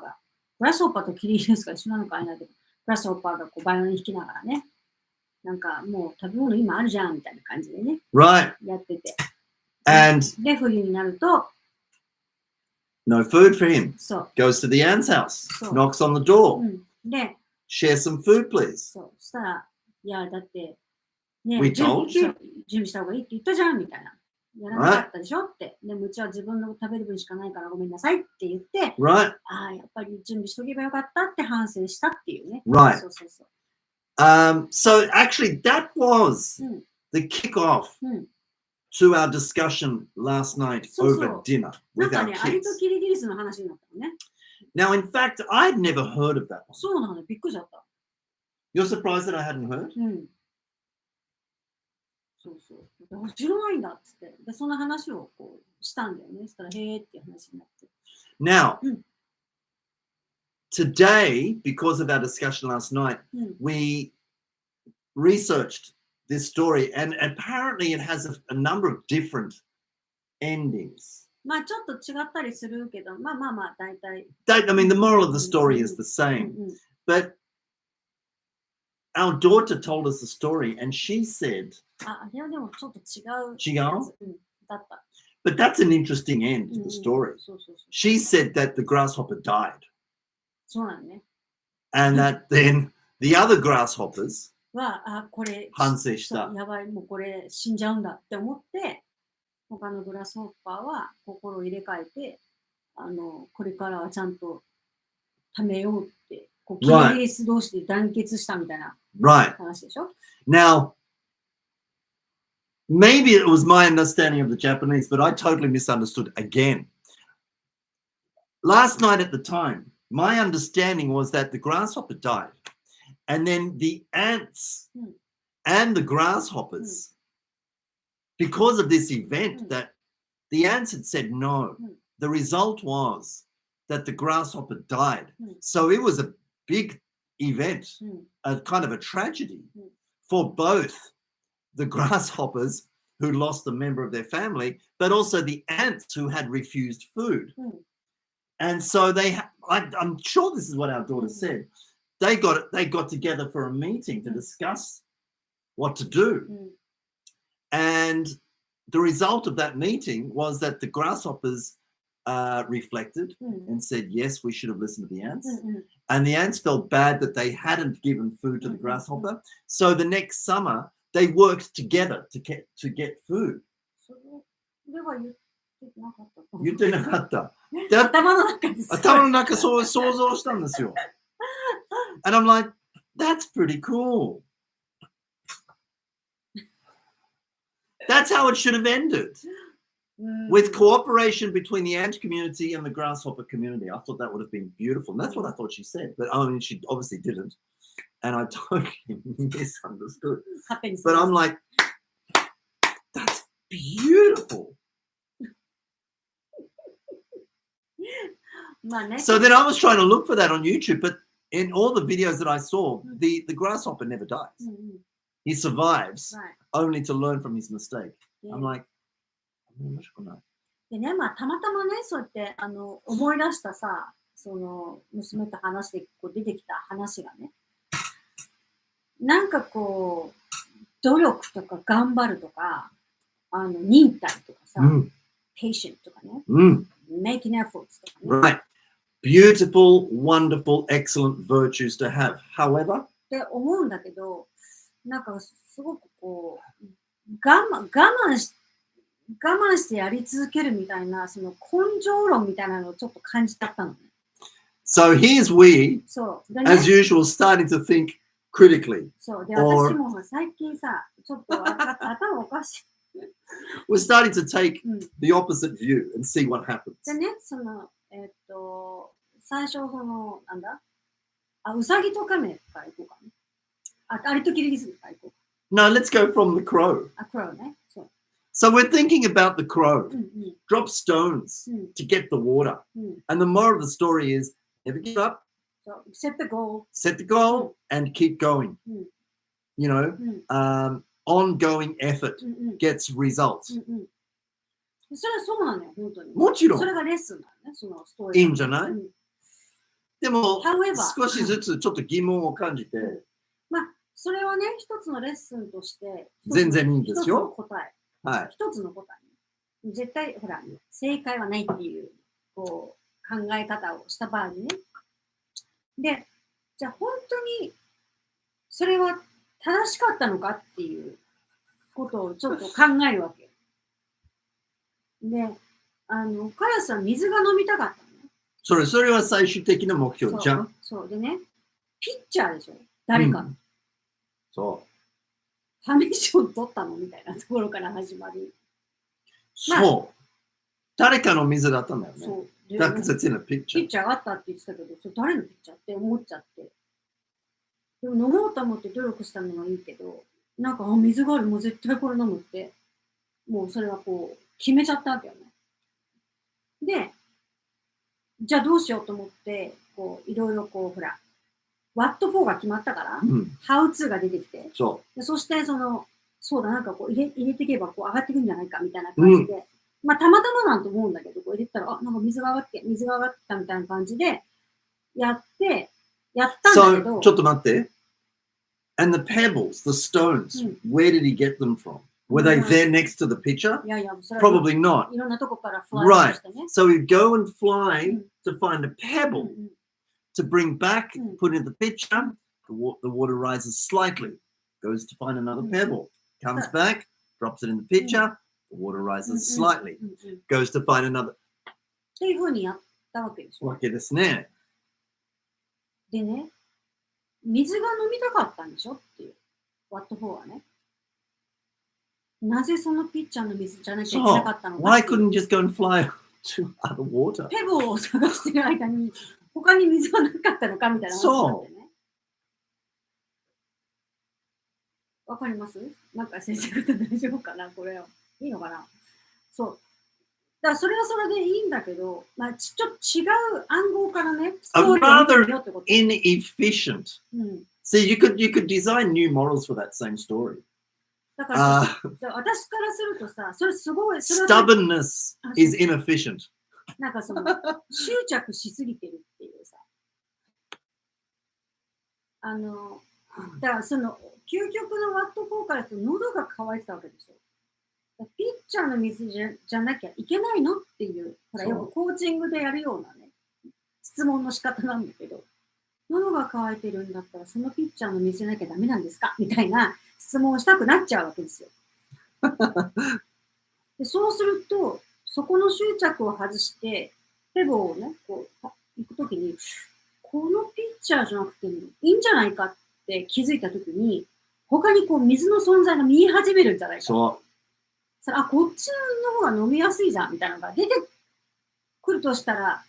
ーとキリギリスが一緒なのかあれだけど、グラスホッパーがこうバイオリン弾きながらね、なんかもう食べ物今あるじゃんみたいな感じでね、 Right. やってて。And で、冬になると、 no food for him. そう、 Goes to the ant's house. So- Knocks on the door. で、 Share some food, please. そうしたら、いや、だって、ね、 We told you. そう準備した方がいいって言ったじゃんみたいな。やらなかったでしょって。でもうちは自分の食べる分しかないからごめんなさいって言って、 Right. ああ、やっぱり準備しとけばよかったって反省したっていうね。 Right. そうそうそう。 So actually, that was うん、 the kickoff うん。 to our discussion last night So- over so. dinner なん with か our ね、アリ kids. とキリギリスの話になったのね。 Now, in fact, I'd never heard of that one. そうなの、びっくりしちゃった。 You're surprised that I hadn't heard? うん。そうそう。知らないんだっつって。で、その話をこうしたんだよね。そしたら、へーっていう話になって。 Now, うん。 today, because of our discussion last night, うん。 we researched this story, and apparently it has a number of different endings. まあちょっと違ったりするけど、まあまあまあ、大体。 I mean, the moral of the story is the うん same, うん。 but our daughter told us the story, and she said, あ、あれはでもちょっと違う。違う？やつ、うん、だった。 but that's an interesting end うん to うん the story. そうそうそう。 She said that the grasshopper died, そうなのね。 and that then the other grasshoppers は、あ、これ、反省しそうた。やばい、もうこれ死んじゃうんだって思って、他のグラスホッパーは心を入れ替えて、これからはちゃんと貯めようって、こうキリギリス同士で団結したみたいな Right. 話でしょ。 Now, maybe it was my understanding of the Japanese, but I totally misunderstood again. Last night at the time, my understanding was that the grasshopper died, and then the ants and the grasshoppers, because of this event, that the ants had said no. The result was that the grasshopper died. So it was a big event, a kind of a tragedy for both the grasshoppers who lost a member of their family, but also the ants who had refused food. And so I'm sure this is what our daughter said. They got together for a meeting to discuss what to do. And the result of that meeting was that the grasshoppers reflected and said, yes, we should have listened to the ants. And the ants felt bad that they hadn't given food to the grasshopper. So the next summer, they worked together to get food. それは言ってなかったと思う。言ってなかった。頭の中です。頭の中そう想像したんですよ。And I'm like, that's pretty cool. That's how it should have ended. With cooperation between the ant community and the grasshopper community. I thought that would have been beautiful. And that's what I thought she said. But I mean, she obviously didn't. And I totally misunderstood. But I'm like, that's beautiful. So then I was trying to look for that on YouTube, but in all the videos that I saw, the grasshopper never dies. He survives only to learn from his mistake. I'm like, でね、まあ、たまたまね、そうやって思い出したさ、その娘と話でこう出てきた話がね、なんかこう、努力とか頑張るとか、忍耐とかさ、patient とかね、making efforts とかね。Right. Beautiful, wonderful, excellent virtues to have. However, って思うんだけど、なんかすごくこう、我慢してやり続けるみたいな、その根性論みたいなのをちょっと感じちゃったのね。So here's we, そうでね、as usual, starting to think critically. そうで、私も最近さ、ちょっと頭おかしい。We're starting to take the opposite view and see what happens. でね、最初なんだウサギとカメから行こうかね。アリとキリギリスから行こうか。No, let's go from the crow. crow ね。そう。So we're thinking about the crow. Drop stones to get the water. And the moral of the story is never give up. So set the goal. Set the goal and keep going. You know, ongoing effort gets results. それはそうなのよ、本当に。もちろん。それがレッスンなのね、そのストーリー。いいんじゃない？でも、少しずつちょっと疑問を感じて。まあ、それはね、一つのレッスンとして、全然いいんですよ。一つの答え。はい。一つの答え。絶対、ほら、正解はないっていう、こう、考え方をした場合にね。で、じゃあ本当に、それは正しかったのかっていうことをちょっと考えるわけ。で、カラスは水が飲みたかったのね。それは最終的な目標じゃん。そうでね、ピッチャーでしょ、誰かの。そう。ファミッション取ったのみたいなところから始まる。そう。誰かの水だったんだよね。そう。That's in a picture. ピッチャーがあったって言ってたけど、それ誰のピッチャーって思っちゃって。でも飲もうと思って努力したのはいいけど、なんか、水がある、もう絶対これ飲むって、もうそれはこう、決めちゃったわけよね。で、じゃあどうしようと思って、こう、いろいろこう、ほら、What for が決まったから、How to が出てきて、そして、そうだ、なんかこう入れていけばこう上がっていくんじゃないかみたいな感じで、まあ、たまたまなんと思うんだけど、こう入れたら、なんか水が上がってきたみたいな感じで、やったんだけど、ちょっと待って。And the pebbles, the stones, where did he get them from? Were they there next to the pitcher? Probably not. Right. So he'd go and fly to find a pebble to bring back, put in the pitcher. The water rises slightly, goes to find another pebble, comes back, drops it in the pitcher. The water rises slightly, goes to find another. っていうふうにやったわけでしょ。わけですね。でね、水が飲みたかったんでしょっていう、What for はね。なぜそのピッチャーの水じゃなきゃいけなかったのか。Why couldn't you just go and fly to other water? ペブを探してる間に、他に水はなかったのかみたいな話なんでね。わかります？なんか先生方大丈夫かなこれ。いいのかなそう。だからそれはそれでいいんだけど、まあ、ちょっと違う暗号からね、ストーリーを見てみようってこと。Inefficient. So you could design new models for that same story. だから私からするとさ、それすごい。Stubbornness is inefficient. なんか執着しすぎてるっていうさ。だから究極のワット4からすると喉が渇いてたわけでしょ。ピッチャーの水じゃなきゃいけないのっていう、ほらよくコーチングでやるようなね、質問の仕方なんだけど、喉が渇いてるんだったら、そのピッチャーの水じゃなきゃダメなんですかみたいな質問をしたくなっちゃうわけですよ。でそうすると、そこの執着を外して、ペボをね、こう、行くときに、このピッチャーじゃなくてもいいんじゃないかって気づいたときに、他にこう水の存在が見え始めるんじゃないか。そう。あ、こっちの方が飲みやすいじゃんみたいなのが出てくるとしたら、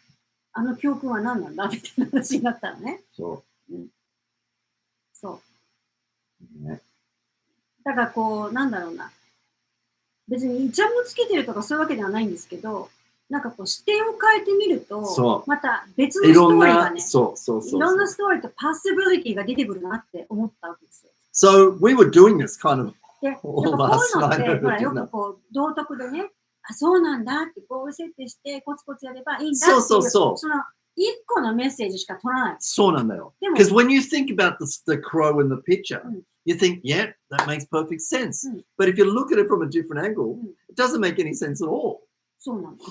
あの教訓は何なんだみたいな話になったらね。そう。そう。ね、だからこう、なんだろうな。別にイチャモンつけてるとかそういうわけではないんですけど、なんかこう視点を変えてみると、また別のストーリーがね、いろんなストーリーとパッシビリティが出てくるなって思ったわけですよ。So we were doing this kind of で、こういうのって、ほらよくこう道徳でね、あ、そうなんだってゴール設定してコツコツやればいいんだっていう、その一個のメッセージしか取らない。そうなんだよ。Because when you think about the crow in the picture, you think, yeah, that makes perfect sense. But if you look at it from a different angle, it doesn't make any sense at all. そうなんだ。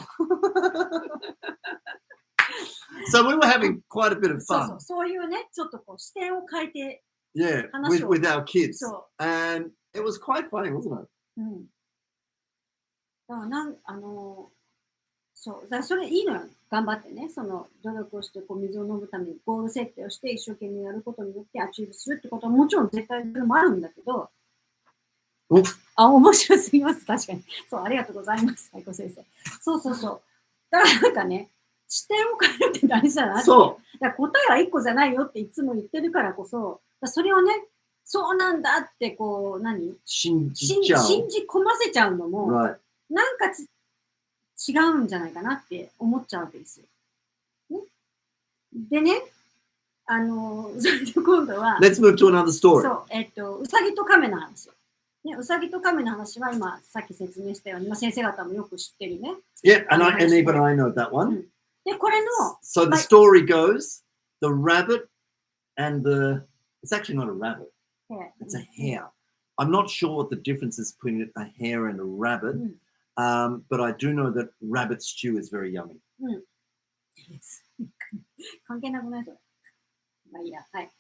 So we were having quite a bit of fun. そういうね、ちょっとこう視点を変えて、yeah, with our kids. And it was quite funny, wasn't it? だからそう、だからそれいいのよ。頑張ってね、その努力をしてこう水を飲むためにゴール設定をして一生懸命やることによってアチーブするってことはもちろん絶対それもあるんだけど、面白すぎます、確かに。そう、ありがとうございます、愛子先生。そうそうそう。だからなんかね、視点を変えるって大事だなって。そう。だから答えは1個じゃないよっていつも言ってるからこそ、それをね、そうなんだってこう、信じ込ませちゃうのも、なんか違うんじゃないかなって思っちゃうわけですよ。ね、でね、それで今度は、Let's move to another story. そう、うさぎと亀の話。ね、うさぎと亀の話は今、さっき説明したように、先生方もよく知ってるね。Yeah, and even I know that one. で、これの、So the story goes, the rabbit and it's actually not a rabbit, it's a hare. I'm not sure what the difference is between a hare and a rabbit, but I do know that rabbit stew is very yummy. 関係なくないそれ。まあいいや、はい。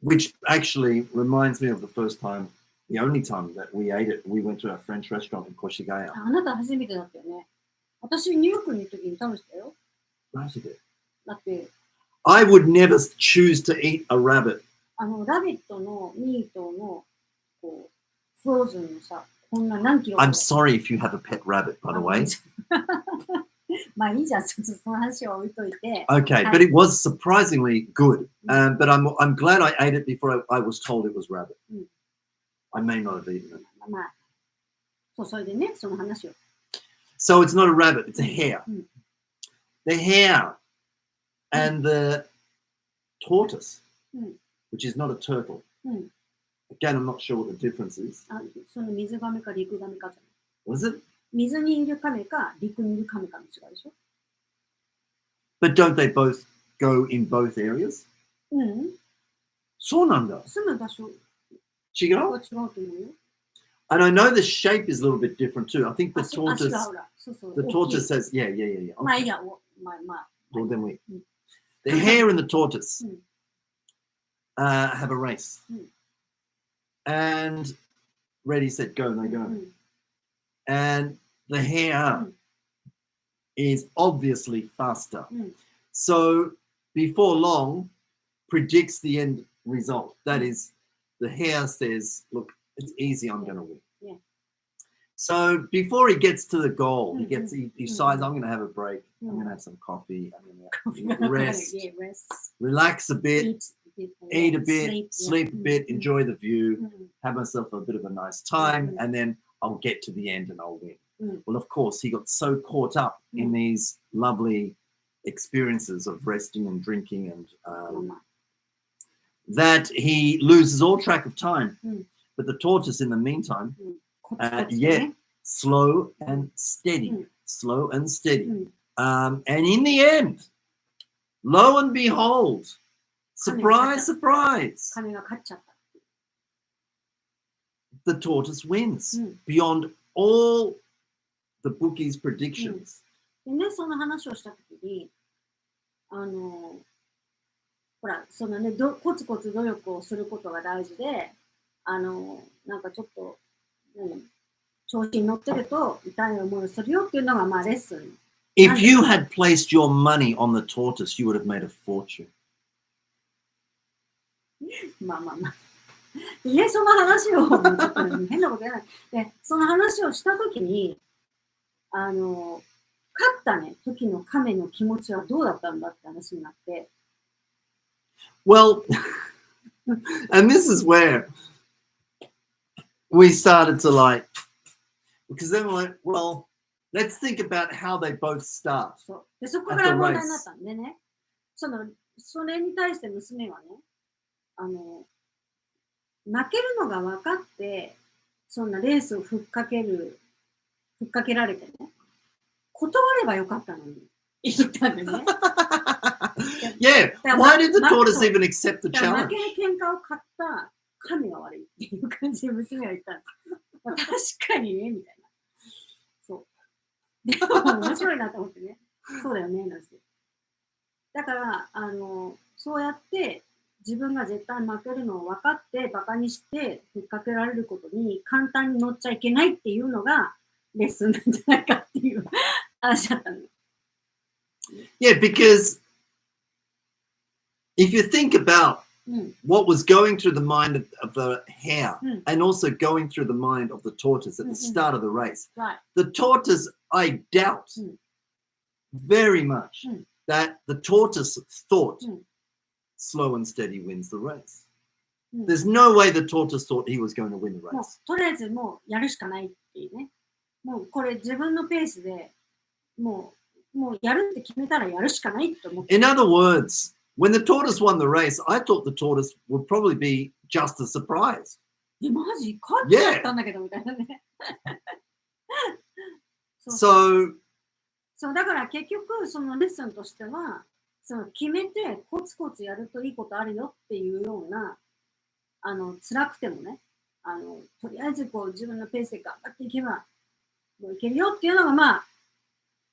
Which actually reminds me of the first time, the only time that we ate it. We went to a French restaurant in Koshigaya. あなた初めてだったよね。私、ニューヨークに行くときに食べてたよ。マジで？だって、I would never choose to eat a rabbit. ラビットのミートのこうフローズンのさ、こんな何キロ I'm sorry if you have a pet rabbit, by the way. まあいいじゃん、その話を置いといて。Okay, but it was surprisingly good. But I'm glad I ate it before I was told it was rabbit. I may not have eaten it. まあ、そう、それでね、その話を。So it's not a rabbit, it's a hare. The hare and the tortoise, which is not a turtle. Again, I'm not sure what the difference is. その水亀か陸亀かじゃない。Was it? 水にいる亀か陸にいる亀かの違いでしょ。But don't they both go in both areas? そうなんだ。住む場所。違う？違うと思うよ。And I know the shape is a little bit different too. I think the tortoise says, yeah. Okay. まあいいや、まあ。どうでもいい。The hare and the tortoise have a race. And ready, set, go, and they go. And the hare is obviously faster. So before long, predicts the end result. That is, the hare says, look, it's easy, I'm going to win. Yeah. So before he gets to the goal, he decides, I'm going to have a break. I'm going to have some coffee. I'm going to rest, relax a bit, eat a bit, sleep a bit, enjoy the view, have myself a bit of a nice time, and then I'll get to the end and I'll win. Well, of course, he got so caught up in these lovely experiences of resting and drinking and that he loses all track of time. But the tortoise, in the meantime, slow and steady, slow and steady. And in the end, lo and behold, surprise, surprise, the tortoise wins beyond all the bookies' predictions. でね、その話をしたときに、ほら、そのね、コツコツ努力をすることが大事で、なんかちょっと、調子に乗ってると痛い思いをするよっていうのが、まあ、レッスン。If you had placed your money on the tortoise, you would have made a fortune. まあまあまあ。ね、その話を、もうちょっと変なこと言わない。で、その話をしたときに、勝ったね、時の亀の気持ちはどうだったんだって話になって。Well, and this is where we started to like, because then we're like, well, let's think about how they both start. で、そこから問題になったんでね、それに対して娘はね、負けるのが分かって、そんなレースをふっかけられてね、断ればよかったのに、言ったんでね。Yeah, why did the tortoise even accept the 負 challenge? ける喧嘩を買った神が悪いっていう感じで娘は言ったんです。まあ、確かにね、みたいな。そう。でも面白いなと思ってね。そうだよね、なんて。だから、そうやって自分が絶対負けるのを分かって、バカにして、ふっかけられることに簡単に乗っちゃいけないっていうのがレッスンなんじゃないかっていう話だったの。Yeah, because if you think about what was going through the mind of the hare and also going through the mind of the tortoise at the start of the race, the tortoise, I doubt very much that the tortoise thought slow and steady wins the race. There's no way the tortoise thought he was going to win the race. とりあえずもうやるしかないっていうね。もうこれ自分のペースでもうやるって決めたらやるしかないって思って。In other words, when the tortoise won the race, I thought the tortoise would probably be just as surprised. マジ勝っちゃったんだけどみたいなね。そうだから結局そのレッスンとしては、その決めてコツコツやるといいことあるよっていうような、辛くてもね、とりあえずこう自分のペースで頑張っていけばもういけるよっていうのがまあ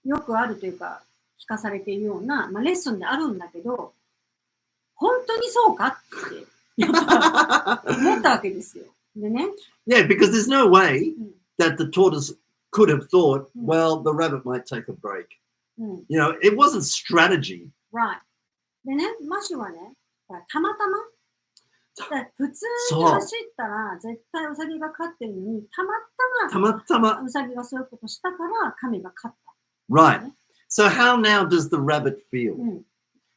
よくあるというか聞かされているような、まあ、レッスンであるんだけど、本当にそうかってやっぱ思ったわけですよ。でね。Yeah, because there's no way that the tortoise could have thought, well, the rabbit might take a break. You know, it wasn't strategy. Right. でね、マシュはね、たまたま普通に走ったら絶対ウサギが勝ってるのに、たまたまウサギがそういうことしたから亀が勝った。Right. So how now does the rabbit feel?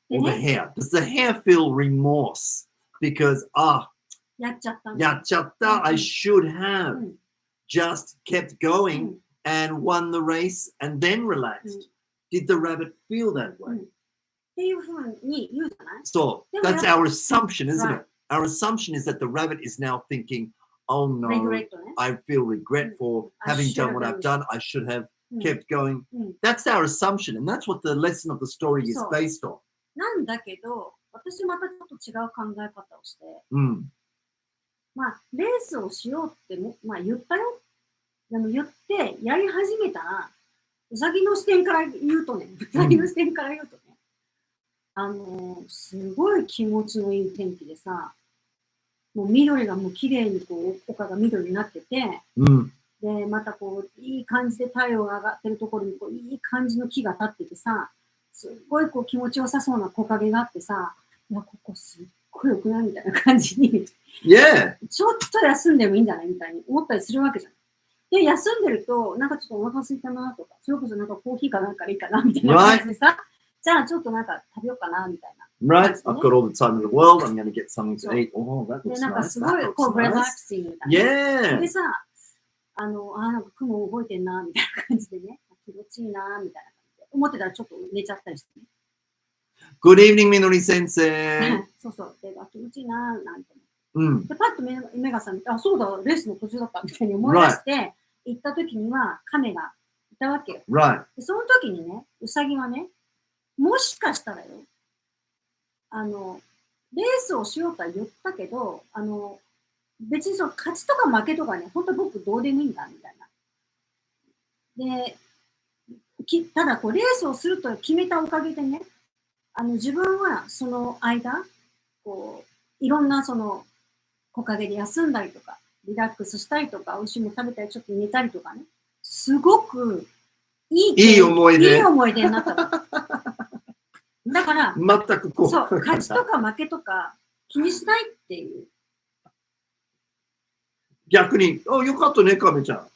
Or the hare? Does the hare feel remorse? Because, やっちゃった。I should have just kept going and won the race and then relaxed. Did the rabbit feel that way? っていうふうに言うじゃない？ So that's our assumption, isn't it? Our assumption is that the rabbit is now thinking, oh no, I feel regret for having done what I've done. I should have kept going. That's our assumption, and that's what the lesson of the story is based on. なんだけど、私またちょっと違う考え方をして、まあ、レースをしようってまあ言ったよ。でも言ってやり始めたら、ウサギの視点から言うとね、すごい気持ちのいい天気でさ、もう緑がもう綺麗にこう丘が緑になってて、でまたこういい感じで太陽が上がってるところにこういい感じの木が立っててさ、すごいこう気持ちよさそうな木陰があってさ、いやここすっごい良くないみたいな感じに、ちょっと休んでもいいんじゃないみたいに思ったりするわけじゃん。で休んでるとなんかちょっとお腹空いたなとか、それこそなんかコーヒーかなんかいいかなみたいな感じでさ、じゃあちょっとなんか食べようかなみたいな。Right, I've got all the time in the world. I'm going to get something to eat. Oh, that looks nice. なんかすごいこうリラックスみたいな。でさ、なんか雲動いてんなみたいな感じでね、気持ちいいなみたいな感じで思ってたらちょっと寝ちゃったりしてね。Good evening, Minori sensei. そうそう、で気持ちいいななんて。でパッと目が覚めて、あ、そうだ、レースの途中だったみたいに思い出して、行った時には亀がいたわけよ。でその時にね、ウサギはね、もしかしたらよ、レースをしようとは言ったけど、別にその勝ちとか負けとかね、本当僕どうでもいいんだみたいな。で、ただこうレースをすると決めたおかげでね、自分はその間、こう、いろんなその木陰で休んだりとか、リラックスしたりとか、美味しいもの食べたり、ちょっと寝たりとかね、すごくいい思い出。いい思い出になったの。だから、全くこう。そう、勝ちとか負けとか気にしないっていう。逆に、お、よかったね、カメちゃん。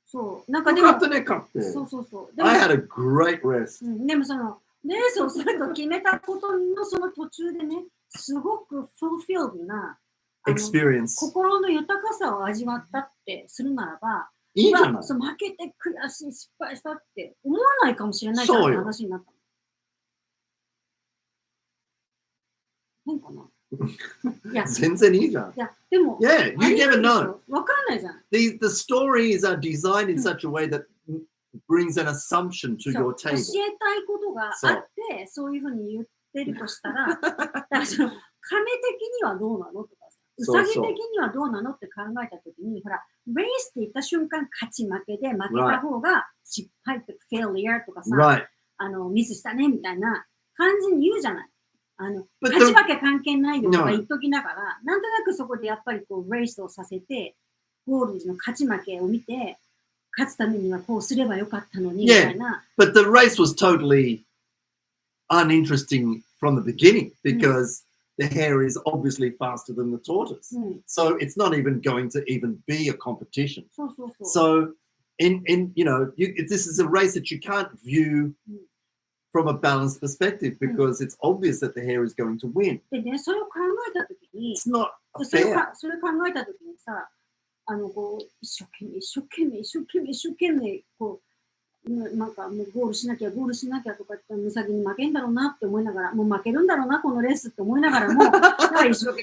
そう、なんかでも、よかったね、勝って。そうそうそう。でも、I had a great rest. でもその、レースをすると決めたことのその途中でね、すごくfulfilled な、experience. 心の豊かさを味わったってするならば、いいじゃない。そう、負けて悔しい、失敗したって思わないかもしれないからって話になったの。変かな。いや、全然いいじゃん。いや、でも、Yeah, you never know. わかんないじゃん。The stories are designed in such a way that brings an assumption to そう your 教 table. えたいことがあって、そういうふうに言ってるとしたら、だからその、亀的にはどうなのとかさ、うさぎ的にはどうなのって考えたときに、ほら、レースって言った瞬間、勝ち負けで負けた方が失敗とか、failure とかさ、ミスしたねみたいな感じに言うじゃない。勝ち負け関係ないよとか言っときながら、なんとなくそこでやっぱりこう、レースをさせて、ゴールの勝ち負けを見て、勝つためにはこうすればよかったのにみたいな。But the race was totally uninteresting from the beginning because the hare is obviously faster than the tortoise. So it's not even going to even be a competition. So in you know, this is a race that you can't view from a balanced perspective because it's obvious that the hare is going to win. でね、それを考えたときに、It's not それ fair. 考えたときにさ、こう一生懸命こうなんかもうゴールしなきゃとかってムサギに負けんだろうなって思いながら、もう負けるんだろうなこのレースって思いながらも、なんか一生懸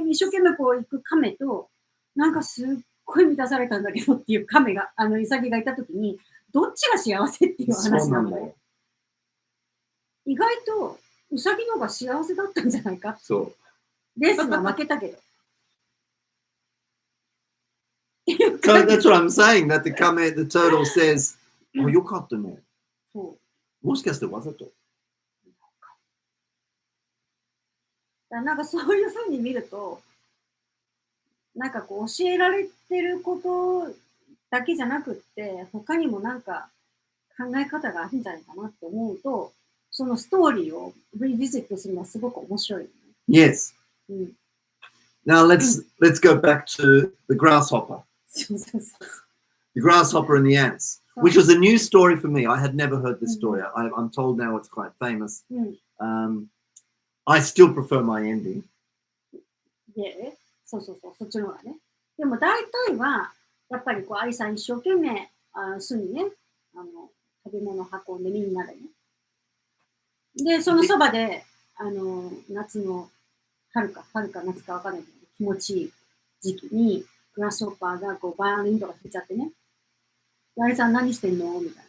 命こう行く亀と、なんかすっごい満たされたんだけどっていう亀がウサギがいたときに、どっちが幸せっていう話なのよ。意外とウサギの方が幸せだったんじゃないか。そう。レースは負けたけど。So that's what I'm saying. That the turtle says, "Oh, よかったね." もしかしてわざと。なんかそういうふうに見ると、なんかこう教えられてることだけじゃなくって、他にもなんか考え方があるんじゃないかなって思うと、そのストーリーをリビジットするのはすごく面白い、ね。Yes. Now let's go back to the grasshopper. The grasshopper and the ants, which was a new story for me. I had never heard this story. I'm told now it's quite famous. I still prefer my ending. で、そっちの方がね。でも大体は、やっぱりこう、アリさん一生懸命、巣にね、食べ物を運んでみんなでね。で、そのそばで、夏の、春か夏かわかんないけど、気持ちいい時期に、グラスホッパーがこうバイオリンとか弾いちゃってね。アリさん何してんのみた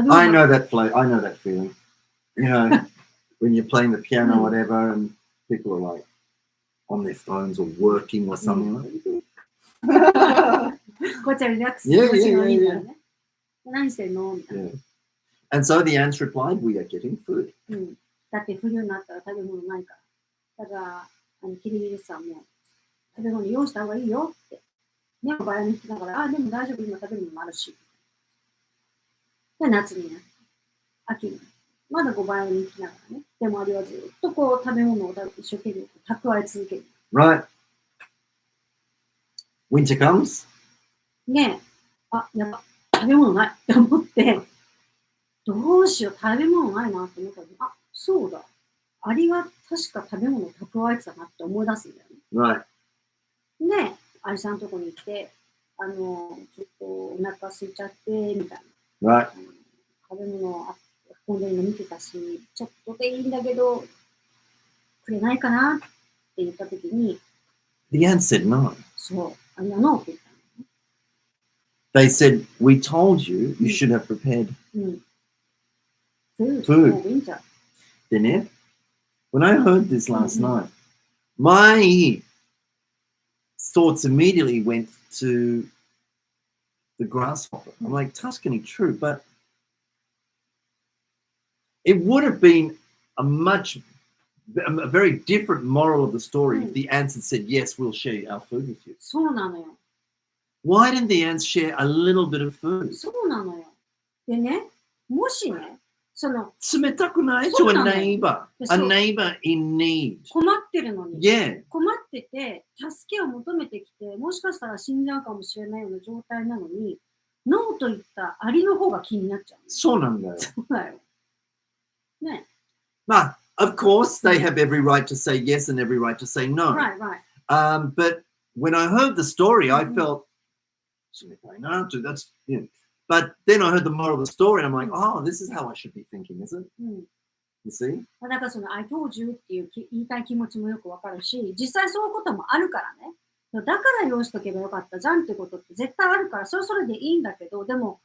いな。I know that feeling. You know, when you're playing the piano or whatever, and people are like on their phones or working or something. こっちはリラックスしてもいいんだよね。何してんのみたいな。And so the ants replied, "We are getting food." だって冬になったら食べ物ないから。だから、キリギリスさんも食べ物用意した方がいいよって。ね、バイオリン弾きながら、でも大丈夫、今食べるのもあるし。で、夏になって、秋になって、まだバイオリン弾きながらね。でもあれはずっとこう食べ物を一生懸命蓄え続ける。Right. Winter comes. ねえ、やば、食べ物ないって思って、どうしよう、食べ物ないなって思ったら、そうだ。アリが確か食べ物を蓄えてたなって思い出すんだよね。Right. で、アリさんのとこに行って、ちょっとお腹空いちゃって、みたいな。Right. 食べ物を運んでるの見てたし、ちょっとでいいんだけど、くれないかなって言ったときに、The ants said no. そう、ありがとうって言ったの。They said, "We told you you should have prepared food for winter." でね、when I heard this last night, my thoughts immediately went to the grasshopper. I'm like, 確かに true, but it would have been a very different moral of the story if the ants had said, yes, we'll share our food with you. そうなのよ。 Why didn't the ants share a little bit of food? そうなのよ。でね、もしね、その冷たくない そう to a なのよ。 neighbor, そう a neighbor in need. 困ってるのに、 Yeah, 困ってて、助けを求めてきて、もしかしたら死んじゃうかもしれないような状態なのに、ノーと言ったアリの方が気になっちゃう。そうなんだよ。そうだよ。ね。Now, of course, they have every right to say yes and every right to say no. Right, right. But when I heard the story, I Mhm. felt, that's, you know. But then I heard the moral of the story, and I'm like, oh, this is how I should be thinking, is it? うん。 You see? だからその I told you っていう言いたい気持ちもよくわかるし、実際そういうこともあるからね。だから用意しとけばよかったじゃんってことって絶対あるから、それはそれでいいんだけど、でも、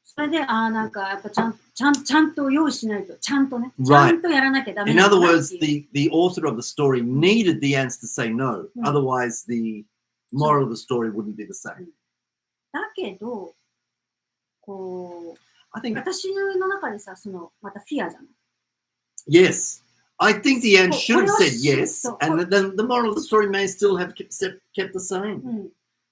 それで、なんかやっぱちゃんと用意しないと、ちゃんとね、ちゃんとやらなきゃダメ In なんだ other なっ words, ていう。 the author of the story needed the ants to say no. Mm. Otherwise, the moral of the story wouldn't be the same. だけど、こう、 I think, 私の中でさ、その、またフィアじゃない。 yes. I think the ants should have said yes, So- and then the moral of the story may still have kept the same. うん。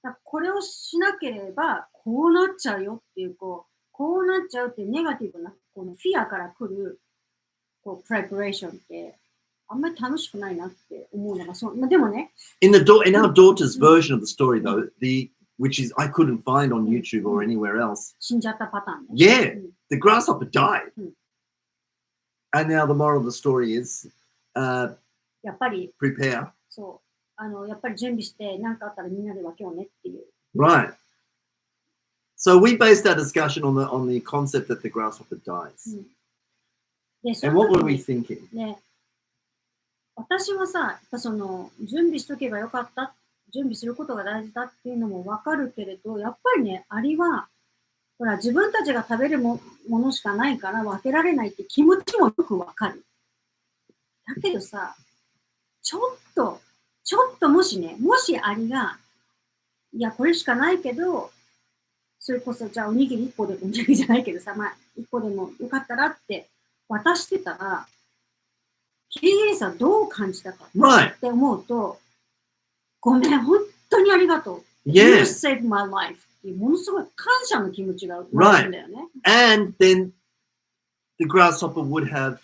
だからこれをしなければ、こうなっちゃうよっていう、こうなっちゃうっていうネガティブな、このフィアから来る、プレパレーションって、あんまり楽しくないなって思うのがそう。まあ、でもね、In our daughter's version of the story, though, which is I couldn't find on YouTube or anywhere else. 死んじゃったパターンね。 Yeah, うん the grasshopper died, Mm. and now the moral of the story is やっぱり、 prepare. そう、やっぱり準備して、何かあったらみんなで分けようねっていう。 Right. So we based our discussion on the concept that the grasshopper dies. うんで、そ And の what 時 were we に thinking? ね、私はさ、やっぱその準備しとけばよかった、準備することが大事だっていうのも分かるけれど、やっぱりね、アリは、ほら、自分たちが食べるものしかないから分けられないって気持ちもよく分かる。だけどさ、ちょっともしアリが、いや、これしかないけど、それこそ、じゃあおにぎり1個でも、おにぎりじゃないけどさ、まあ、1個でもよかったらって渡してたら、キリギリスはどう感じたか Right. って思うと、ごめん、本当にありがとう。You Yeah. saved my life っていうものすごい感謝の気持ちが生まれるんだよね。 And then the grasshopper would have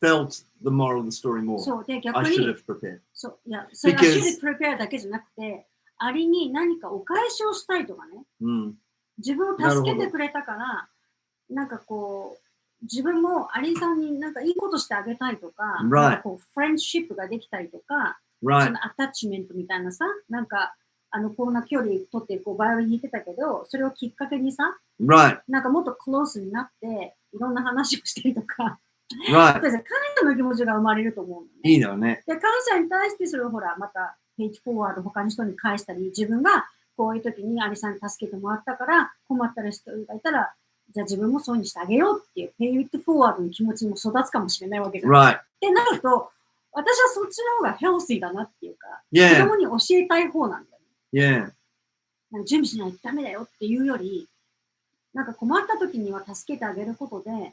felt the moral of the story more. そうで、逆 I should に、 have prepared. そういや、それ Because- should prepare だけじゃなくて、アリに何かお返しをしたいとかね、 Mm. 自分を助けてくれたから、なんかこう、自分もアリさんになんかいいことしてあげたいとか、 Right. なんかこうフレンドシップができたりとか、そ Right. のアタッチメントみたいなさ、なんかこんな距離取ってこうバイオリン弾いてたけど、それをきっかけにさ、 Right. なんかもっとクロースになって、いろんな話をしたりとか、 Right. 感謝の気持ちが生まれると思うのね。いいのね。で、感謝に対してそれをほら、またページフォワード他の人に返したり、自分がこういう時にアリさんに助けてもらったから困った人がいたら、じゃあ自分もそうにしてあげようっていうペイトフォワードの気持ちにも育つかもしれないわけじゃん。 Right. ってなると、私はそっちの方がヘルシーだなっていうか、子 Yeah. 供に教えたい方なんだよね。 Yeah. なんか準備しないとダメだよっていうより、なんか困った時には助けてあげることで、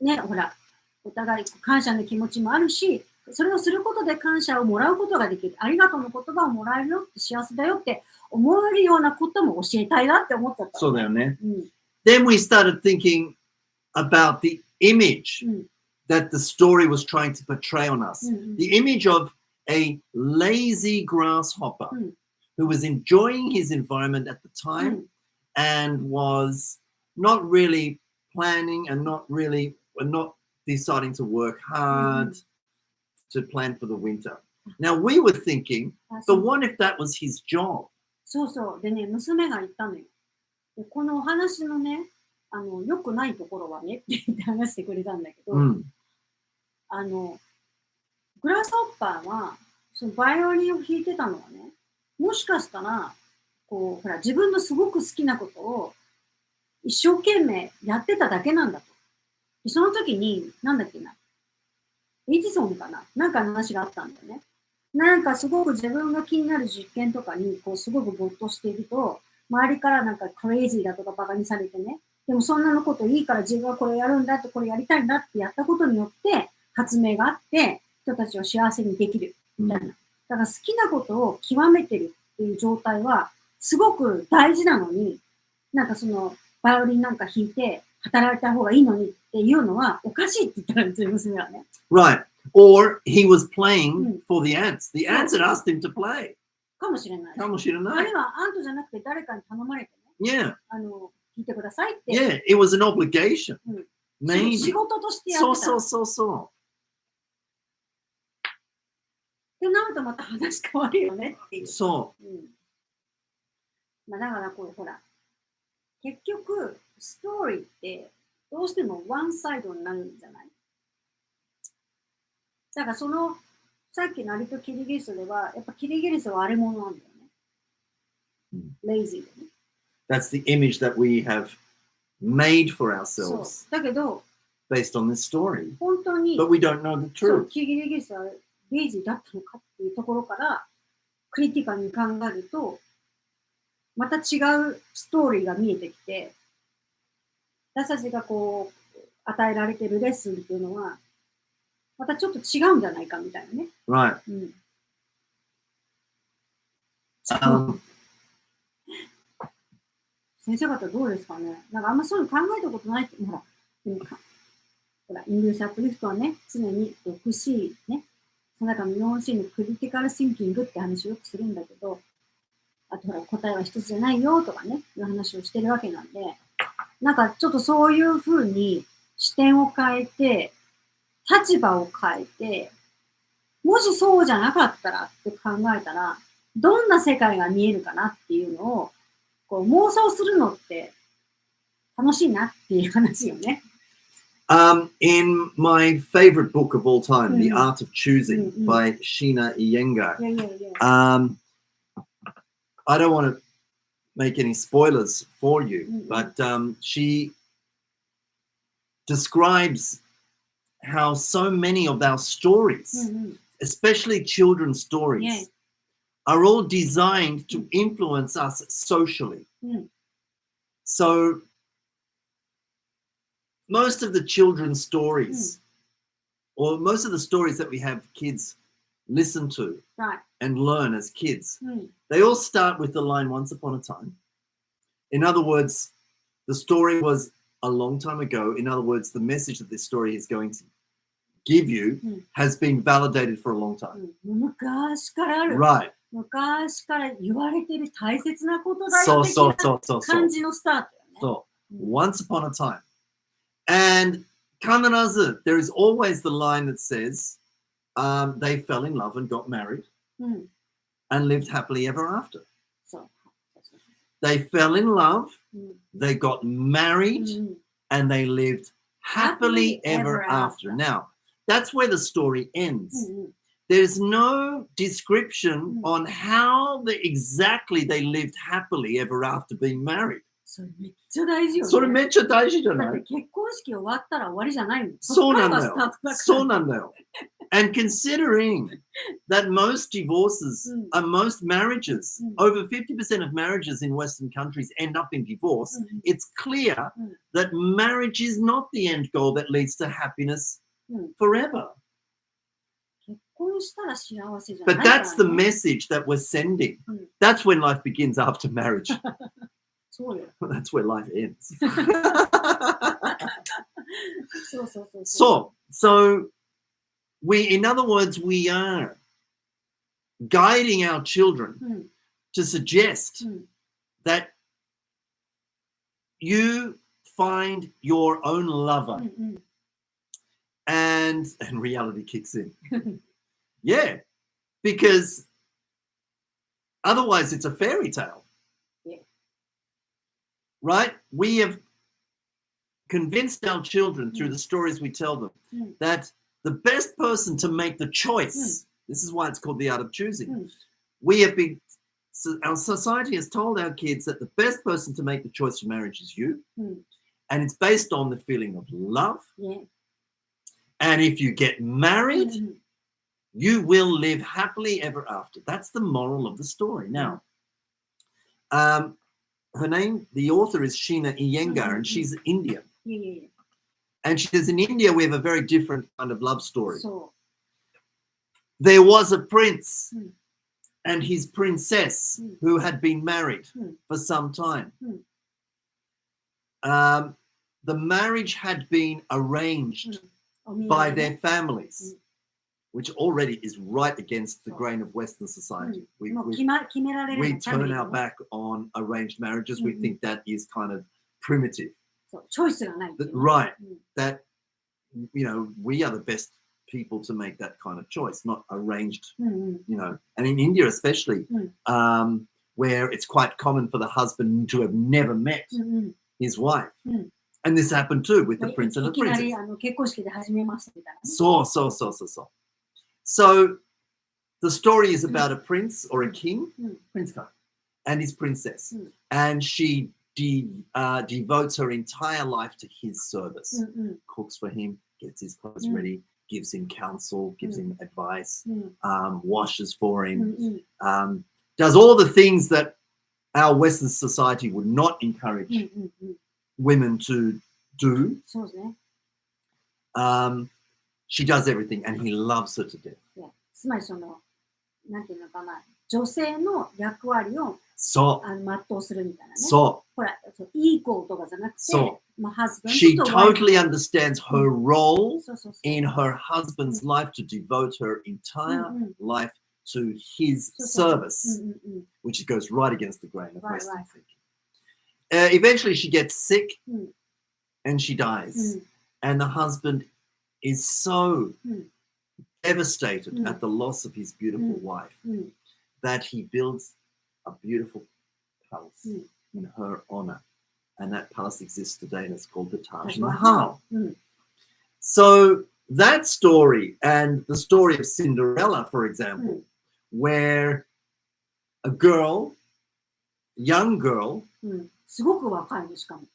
ね、ほら、お互い感謝の気持ちもあるし、それをすることで感謝をもらうことができる。ありがとうの言葉をもらえるよって幸せだよって思えるようなことも教えたいなって思っちゃった。そうだよね。うん。 Then we started thinking about the image うん that the story was trying to portray on us. うんうん The image of a lazy grasshopper Mm. who was enjoying his environment at the う time ん and was not really planning and not deciding to work hard to plan for the winter. Now we were thinking, あそ but う what if that was his job? そうそう。でね、娘が言ったのよ。でこのお話のね、良くないところはねって言って話してくれたんだけど、 Mm. グラスホッパーは、そのバイオリンを弾いてたのはね、もしかしたら、こう、ほら、自分のすごく好きなことを一生懸命やってただけなんだと。でその時に、なんだっけな、エジソンかななんかの話があったんだよね。なんかすごく自分が気になる実験とかに、こう、すごく没頭していると、周りからなんかクレイジーだとかバカにされてね、でもそんなのこといいから自分はこれやるんだって、これやりたいんだってやったことによって発明があって、人たちを幸せにできるみたいな。だから好きなことを極めてるっていう状態はすごく大事なのに、なんかそのバイオリンなんか弾いて働いた方がいいのにっていうのはおかしいって言ったらうちの娘はね。Right. Or he was playing for the ants. The ants had asked him to play. かもしれない。かもしれない。あるいはアントじゃなくて誰かに頼まれてね。Yeah. 弾いてくださいって。Yeah, it was an obligation. Maybe. 仕事としてやってた。そう。ってなるとまた話変わるよねっていう。そう。まあだからこうほら、結局ストーリーってどうしてもワンサイドになるんじゃない？だからそのさっきのアリとキリギリスではやっぱキリギリスは荒れ者なんだよね。レイジーでね。That's the image that we have made for ourselves だけど based on this story. 本当に But we don't know the そう truth. キリギリスはレイジーだったのかっていうところからクリティカルに考えるとまた違うストーリーが見えてきて、私たちがこう与えられてるレッスンっていうのはまたちょっと違うんじゃないかみたいなね。Right. 先生方どうですかね。なんかあんまそういうの考えたことないって、ほら、イングリッシュアップリフトはね、常に 6C ね、その中の 4C のクリティカルシンキングって話をよくするんだけど、あとほら、答えは一つじゃないよとかね、いう話をしてるわけなんで、なんかちょっとそういうふうに視点を変えて、立場を変えて、もしそうじゃなかったらって考えたら、どんな世界が見えるかなっていうのを、こう妄想するのって楽しいなっていう話よね。In my favorite book of all time, The Art of Choosing by Sheena Iyengar. I don't want to make any spoilers for you, but she describes how so many of our stories, especially children's stories, are all designed to influence us socially. So most of the children's stories, or most of the stories that we have kids listen to and learn as kids, they all start with the line "Once upon a time." In other words, the story was a long time ago. In other words, the message that this story is going to give you has been validated for a long time. 昔からある。Right. 昔から言われてる大切なことだよ的な感じのスタートよね。So, once upon a time. And Kamanazu, there is always the line that says they fell in love and got married and lived happily ever after. They fell in love, they got married, and they lived happily ever after. Now, that's where the story ends. There's no description on how exactly they lived happily ever after being married. それめっちゃ大事よね。それめっちゃ大事じゃない？だって結婚式終わったら終わりじゃないもん。そうなんだよ。そうなんだよ。And considering that most divorces, most marriages, over 50% of marriages in Western countries end up in divorce, it's clear that marriage is not the end goal that leads to happiness forever. But that's the message that we're sending. That's when life begins after marriage. That's where life ends. So in other words, we are guiding our children to suggest that you find your own lover and reality kicks in. Yeah, because otherwise it's a fairy tale. Right? We have convinced our children through the stories we tell them that the best person to make the choice, this is why it's called the art of choosing. Our society has told our kids that the best person to make the choice for marriage is you. And it's based on the feeling of love. And if you get married, you will live happily ever after. That's the moral of the story. Now, her name, the author is Sheena Iyengar, and she's Indian. いえいえいえ And she says, in India, we have a very different kind of love story. そ There was a prince Mm. and his princess who had been married for some time. The marriage had been arranged う。お見合 by いで their ね families, which already is right against the grain of Western society. もう決められる We のファミ turn リー our でね back on arranged marriages. We Mhm. think that is kind of primitive. そうチョイスがないっていうね Right. うん That, we are the best people to make that kind of choice, not arranged, うんうん and in India especially, Mm. where it's quite common for the husband to have never met うんうん his wife. Mm. And this happened too with the まあ prince and い the きなり princess. 結婚式で始めましたみたいなね So the story is about a prince or a king, Mm. and his princess. Mm. And she devotes her entire life to his service. うんうん Cooks for him, gets his clothes Mm. ready, gives him counsel, gives him advice, うん washes for うん him, うん does all the things that our Western society would not encourage うんうんうん women to do. そうですね She does everything, and he loves her to death. いやつまりなんていうのかな女性の役割を So, 全うするみたいなね so ほらいい子とかじゃなくてそう まあハズバン she ドとワイフ totally understands her role そうそうそう in her husband's life to devote her entire Mm, life to his そうそう service, うんうんうん which goes right against the grain of Right, Western right. thinking. Eventually, she gets sick Mm. and she dies, Mm. and the husband is so Mm. devastated Mm. at the loss of his beautiful Mm. wife Mm. that he builds a beautiful palace Mm. in her honor, and that palace exists today, and it's called the Taj Taj Mahal. Mahal. Mm. So that story and the story of Cinderella, for example, where a young girl, うんすごく若いのしかも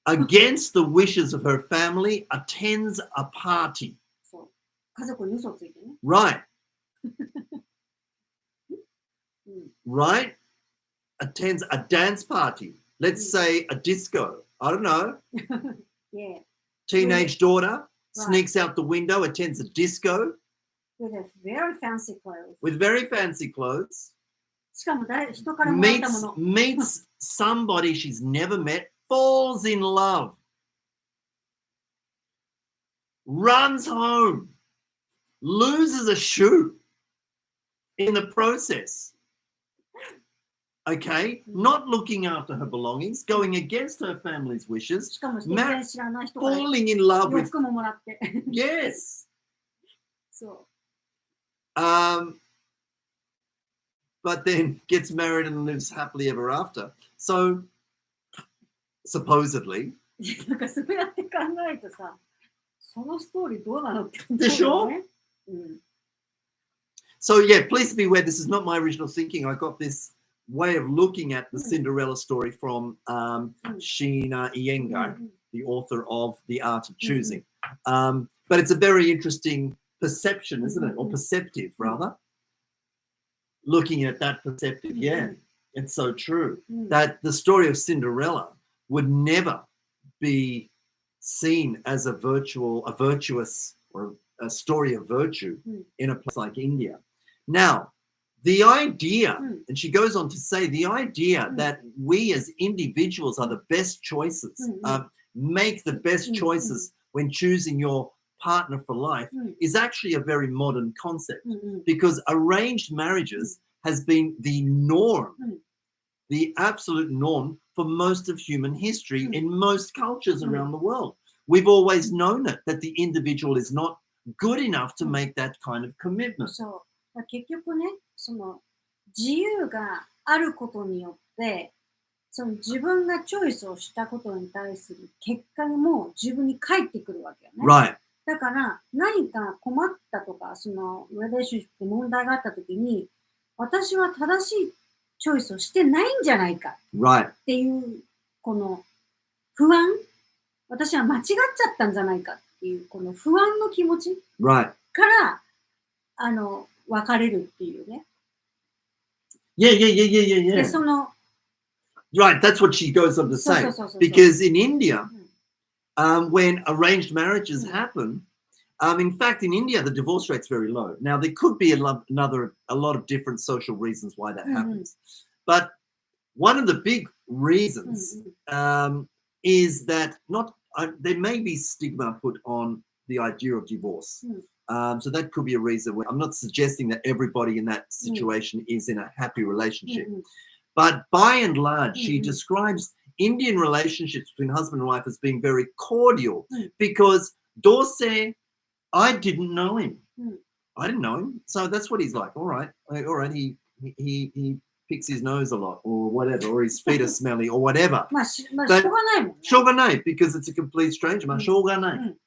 against the wishes of her family, attends a party. そう家族に嘘ついてね Right, うん right. Attends a dance party. Let's say a disco. I don't know. Yeah Teenage daughter Right. sneaks out the window, attends a disco with a very fancy clothes with very fancy clothes, しかも人からもらったも meets の meets somebody she's never met, falls in love, runs home, loses a shoe in the process. Okay, not looking after her belongings, going against her family's wishes, しかも全然知らない人から falling in love 洋 with 服ももらって yes. そ But then gets married and lives happily ever after. So supposedly, うなんかそうやって考えるとさそのストーリーどうなのって思うでしょよねうん so yeah, please be aware, this is not my original thinking. I got this way of looking at the Mm. Cinderella story from Sheena Iyengar, うん the author of The Art of Choosing. But it's a very interesting perception, isn't it? Or perceptive, rather. Looking at that perceptive, yeah, it's so true. うん That the story of Cinderella would never be seen as a virtuous or a story of virtue in a place like India. Now, the idea, and she goes on to say, the idea that we as individuals are the best choices, make the best choices when choosing your partner for life is actually a very modern concept, うんうん because arranged marriages has been the norm, the absolute norm for most of human history in most cultures around the world. We've always known it, that the individual is not good enough to make that kind of commitment. そう結局ね自由があることによって自分がチョイスをしたことに対する結果がもう自分に返ってくるわけよね。 Right. だから何か困ったとかリレーションシップで問題があった時に私は正しいチョイスをしてないんじゃないか Right. っていうこの不安私は間違っちゃったんじゃないかっていうこの不安の気持ち Right. から別れるっていうね。 Yeah. で Right, that's what she goes on to say. Because in India, when arranged marriages happen, in fact, in India, the divorce rate's very low. Now, there could be a lot of different social reasons why that happens. But one of the big reasons is that there may be stigma put on the idea of divorce. So that could be a reason. I'm not suggesting that everybody in that situation is in a happy relationship. But by and large, she describes Indian relationships between husband and wife as being very cordial because Dorsey, I didn't know him. I didn't know him. So that's what he's like. All right. He picks his nose a lot or whatever, or his feet are smelly or whatever. But shoganai, because it's a complete stranger. Shoganai.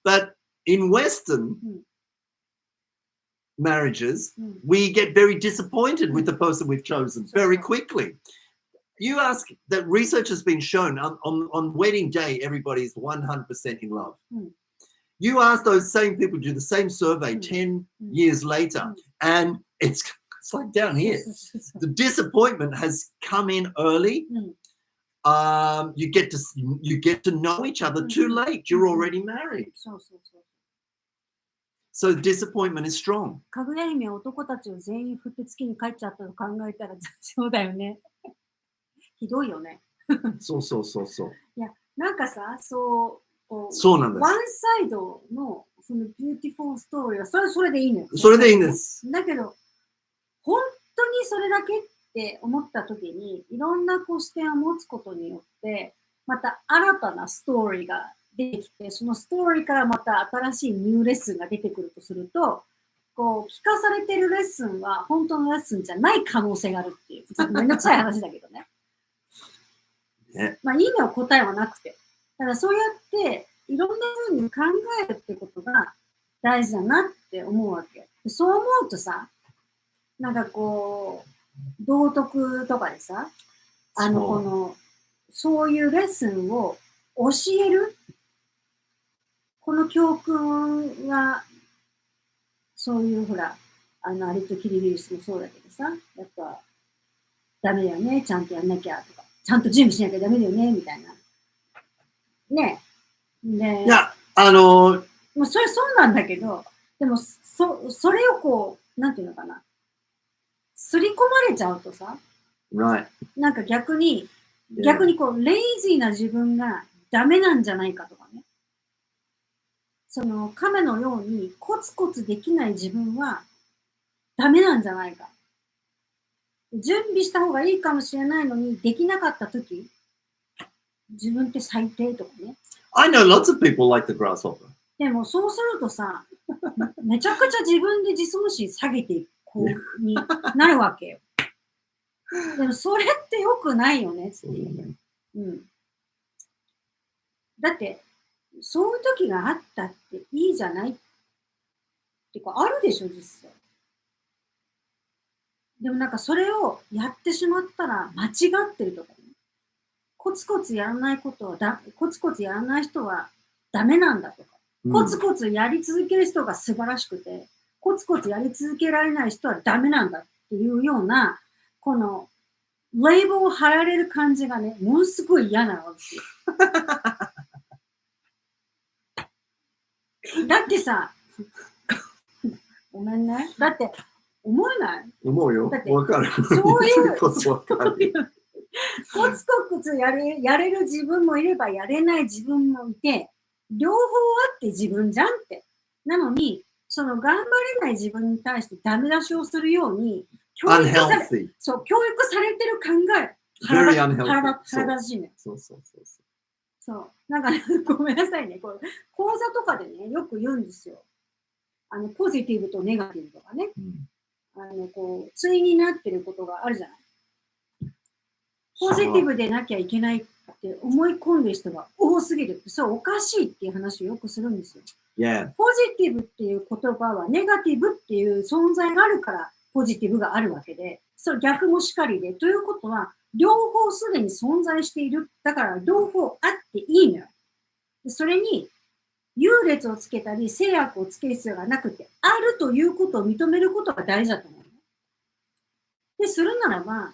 But in Western marriages, we get very disappointed with the person we've chosen very quickly. You ask, that research has been shown on wedding day, everybody's 100% in love. You ask those same people to do the same survey 10 years later, and it's like down here. The disappointment has come in early. You get to know each other too late. You're already married. So disappointment is strong. かぐや姫は男たちを全員振って月に帰っちゃったと考えたらそうだよね。ひどいよね。そう。いや、なんかさ、そうなんです。ワンサイドのそのビューティフォーストーリーはそれでいいのよ。それでいいんです。だけど、本当にそれだけって思った時に、いろんな視点を持つことによって、また新たなストーリーが出てきて、そのストーリーからまた新しいニューレッスンが出てくるとすると、聞かされてるレッスンは本当のレッスンじゃない可能性があるっていう、ちょっとめんどくさい話だけどね。まあ、いいの答えはなくて。ただそうやっていろんな風に考えるってことが大事だなって思うわけ。そう思うとさ、なんか道徳とかでさ、そういうレッスンを教える、この教訓は、そういうほら、アリとキリギリスもそうだけどさ、やっぱ、ダメだよね、ちゃんとやんなきゃとか、ちゃんと準備しなきゃダメだよね、みたいな。ねえ。いや、もうそれそうなんだけど、でも、それをなんていうのかな、すり込まれちゃうとさ、なんか逆にレイジーな自分がダメなんじゃないかとかね。その亀のようにコツコツできない自分はダメなんじゃないか。準備した方がいいかもしれないのにできなかったとき、自分って最低とかね。I know lots of people like the grasshopper. でもそうするとさ、めちゃくちゃ自分で自尊心下げていくになるわけよ。でもそれって良くないよねっていう。だってそういう時があったっていいじゃないってかあるでしょ実際。でもなんかそれをやってしまったら間違ってるとかね。コツコツやらないことはコツコツやらない人はダメなんだとか、コツコツやり続ける人が素晴らしくて、コツコツやり続けられない人はダメなんだっていうようなこのレーベルを貼られる感じがね、ものすごい嫌なわけよ。だってさ、ごめんね。だって思えない？思うよ。わかる。そういうコツコツやれる自分もいればやれない自分もいて、両方あって自分じゃんって。なのに、その頑張れない自分に対してダメ出しをするように、教育されてる考え。腹立ちいね。そう。なんか、ごめんなさいね。講座とかでね、よく言うんですよ。ポジティブとネガティブとかね。対になってることがあるじゃない。ポジティブでなきゃいけないって思い込んでる人が多すぎる。そう、おかしいっていう話をよくするんですよ。ポジティブっていう言葉はネガティブっていう存在があるからポジティブがあるわけで、それ逆もしかりで。ということは、両方すでに存在している。だから両方あっていいのよ。それに優劣をつけたり制約をつける必要がなくて、あるということを認めることが大事だと思う。で、するならば、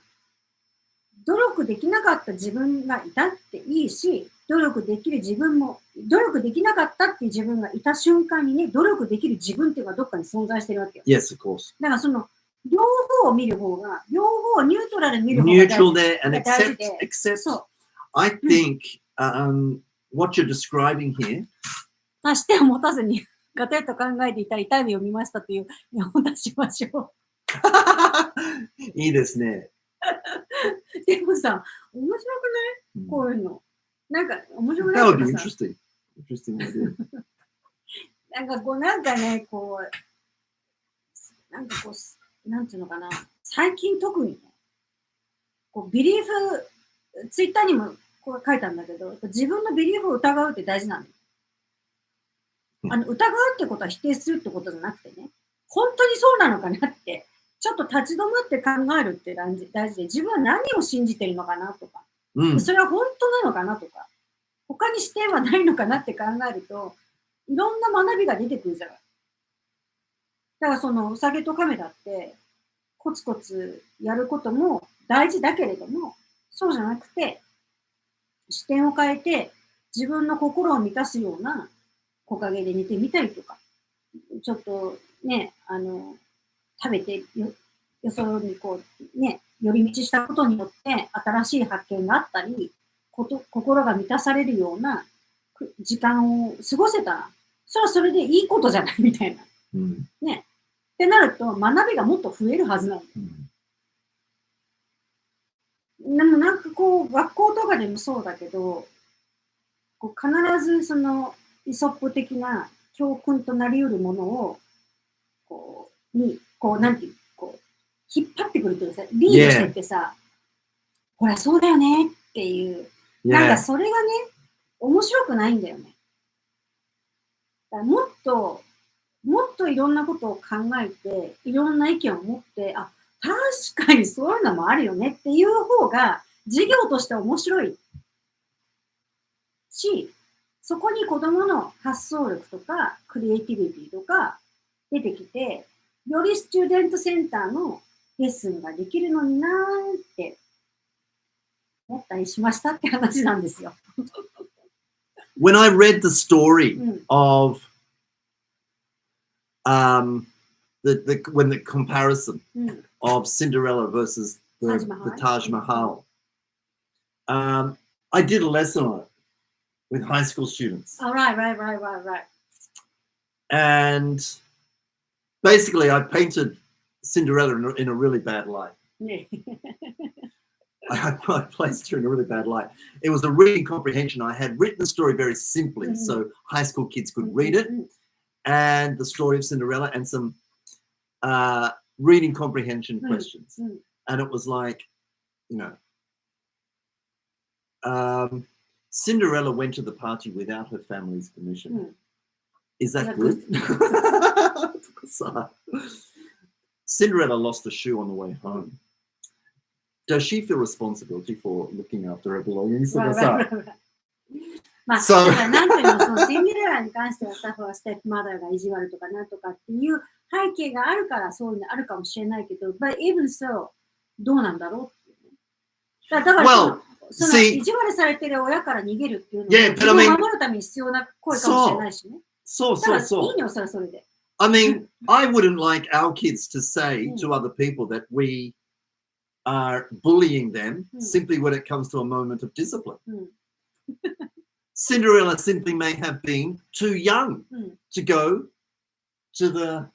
努力できなかった自分がいたっていいし、努力できる自分も、努力できなかったっていう自分がいた瞬間にね、努力できる自分っていうのがどっかに存在してるわけよ。Yes, of course. だからその、両方を見る方が、両方をニュートラルに見る方が Neutral there and 大事 accept. で。 Accept. そう。I think what you're describing here. 視点を持たずに、ガテッと考えていたら痛い目を見ましたという絵を出しましょう。いいですね。でもさ、面白くない？こういうの。なんか面白くない That would け be どさ。 interesting. Interesting idea. なんかね、こう、なんかこう、なんていうのかな。最近特にね、こうビリーフ、ツイッターにもこう書いたんだけど、自分のビリーフを疑うって大事なの。疑うってことは否定するってことじゃなくてね、本当にそうなのかなって、ちょっと立ち止まって考えるって大事で、自分は何を信じてるのかなとか、それは本当なのかなとか、他に視点はないのかなって考えると、いろんな学びが出てくるじゃない。だからそのお酒と亀だって、コツコツやることも大事だけれども、そうじゃなくて、視点を変えて、自分の心を満たすような木陰で寝てみたりとか、ちょっとね、食べてよそにこうね、寄り道したことによって新しい発見があったり、心が満たされるような時間を過ごせたら、それはそれでいいことじゃないみたいな。ね。ってなると、学びがもっと増えるはずなの。でもなんかこう、学校とかでもそうだけど、こう必ずそのイソップ的な教訓となり得るものを、なんていう、引っ張ってくるというかさ、リードしてってさ、ほら、そうだよねっていう、なんかそれがね、面白くないんだよね。だからもっといろんなことを考えて、いろんな意見を持って、あ、確かにそういうのもあるよねっていう方が、授業として面白いし、そこに子供の発想力とか、クリエイティビティとか出てきて、よりスチューデントセンターのレッスンができるのになーって思ったりしましたって話なんですよ。When I read the story of when the comparison of Cinderella versus the Taj Mahal, I did a lesson on it with high school students. Oh, right. And basically, I painted Cinderella in a really bad light. I placed her in a really bad light. It was a reading comprehension. I had written the story very simply, so high school kids could read it, and the story of Cinderella and some reading comprehension questions. And it was like, Cinderella went to the party without her family's permission. Is that good? Cinderella lost a shoe on the way home. Does she feel responsibility for looking after her belongings? Right. まあ、だからなんていうの、そのシンデレラに関してはさ、ステップマザーが意地悪とかなんとかっていう背景があるからそういうのあるかもしれないけど、but even so、どうなんだろうっていうね。だからその意地悪されてる親から逃げるっていうのは、自分を守るために必要な声かもしれないしね。だからいいのよ、それで。I mean, I wouldn't like our kids to say to other people that we are bullying them simply when it comes to a moment of discipline. Cinderella simply may have been too young to go to the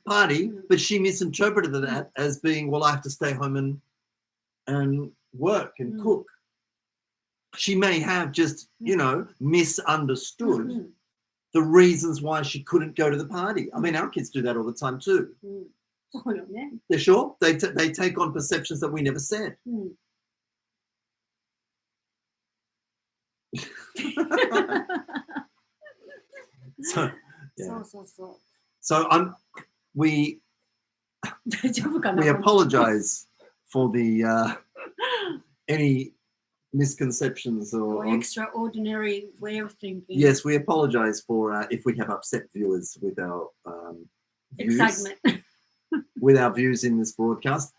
party, but she misinterpreted that as being, well, I have to stay home and work and cook. She may have just, misunderstood the reasons why she couldn't go to the party. I mean, our kids do that all the time too. They're sure? They take on perceptions that we never said. So we apologize for the any misconceptions or extraordinary way of thinking. Yes, we apologize for if we have upset viewers with our views, excitement with our views in this broadcast.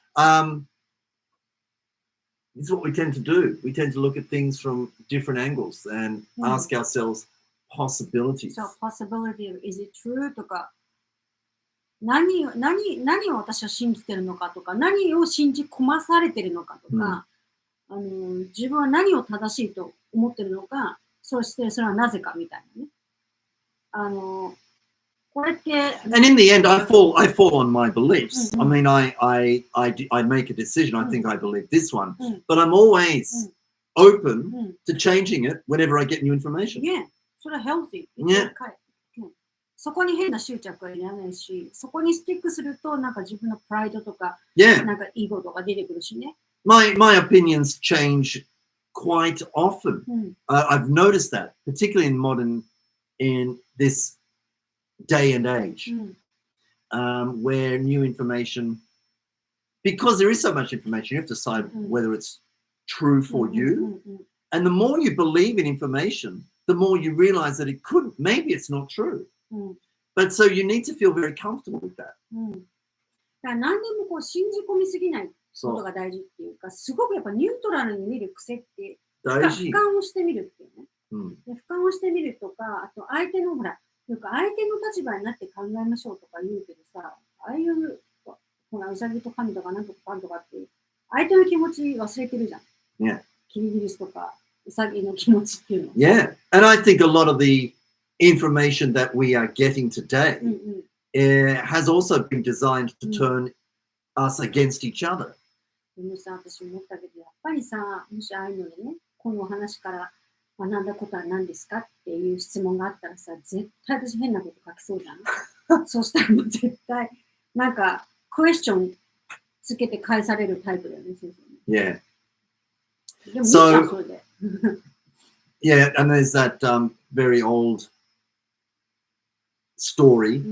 this is what we tend to do. We tend to look at things from different angles and ask ourselves possibilities. So, possibility of is it true? とか、何を私は信じてるのかとか、何を信じ込まされてるのかとか、自分は何を正しいと思ってるのか、そしてそれはなぜかみたいなね。これって、And in the end, I fall on my beliefs. I mean, I make a decision. I think I believe this one, but I'm always open to changing it whenever I get new information. Yeah, それは healthy. Yeah. そこに変な執着はいらないし、そこにスティックすると、なんか自分のプライドとか、なんかイゴとか出てくるしね。My opinions change quite often. I've noticed that, particularly in this day and age, where new information, because there is so much information, you have to decide whether it's true for you. And the more you believe in information, the more you realize that maybe it's not true. But so you need to feel very comfortable with that. だから何でもこう信じ込みすぎないことが大事っていうか、すごくやっぱニュートラルに見る癖って俯瞰をしてみるっていうね。で俯瞰をしてみるとか、あと相手のほら、よく相手の立場になって考えましょうとか言うけどさ、ああいうほらウサギと神とかなんとかパンとかって相手の気持ち忘れてるじゃん。Yeah. キリギリスとかウサギの気持ちっていうの。Yeah, and I think a lot of the information that we are getting today has also been designed to turn us against each other. でもさ、私思ったけど、やっぱりさ、もしああいうのでね、この話から学んだことは何ですかっていう質問があったらさ、絶対私変なこと書きそうじゃん。そしたらもう絶対、なんか、クエスチョンつけて返されるタイプだよね、先生ね。Yeah. でもいいじゃん、それで。Yeah, and there's that very old story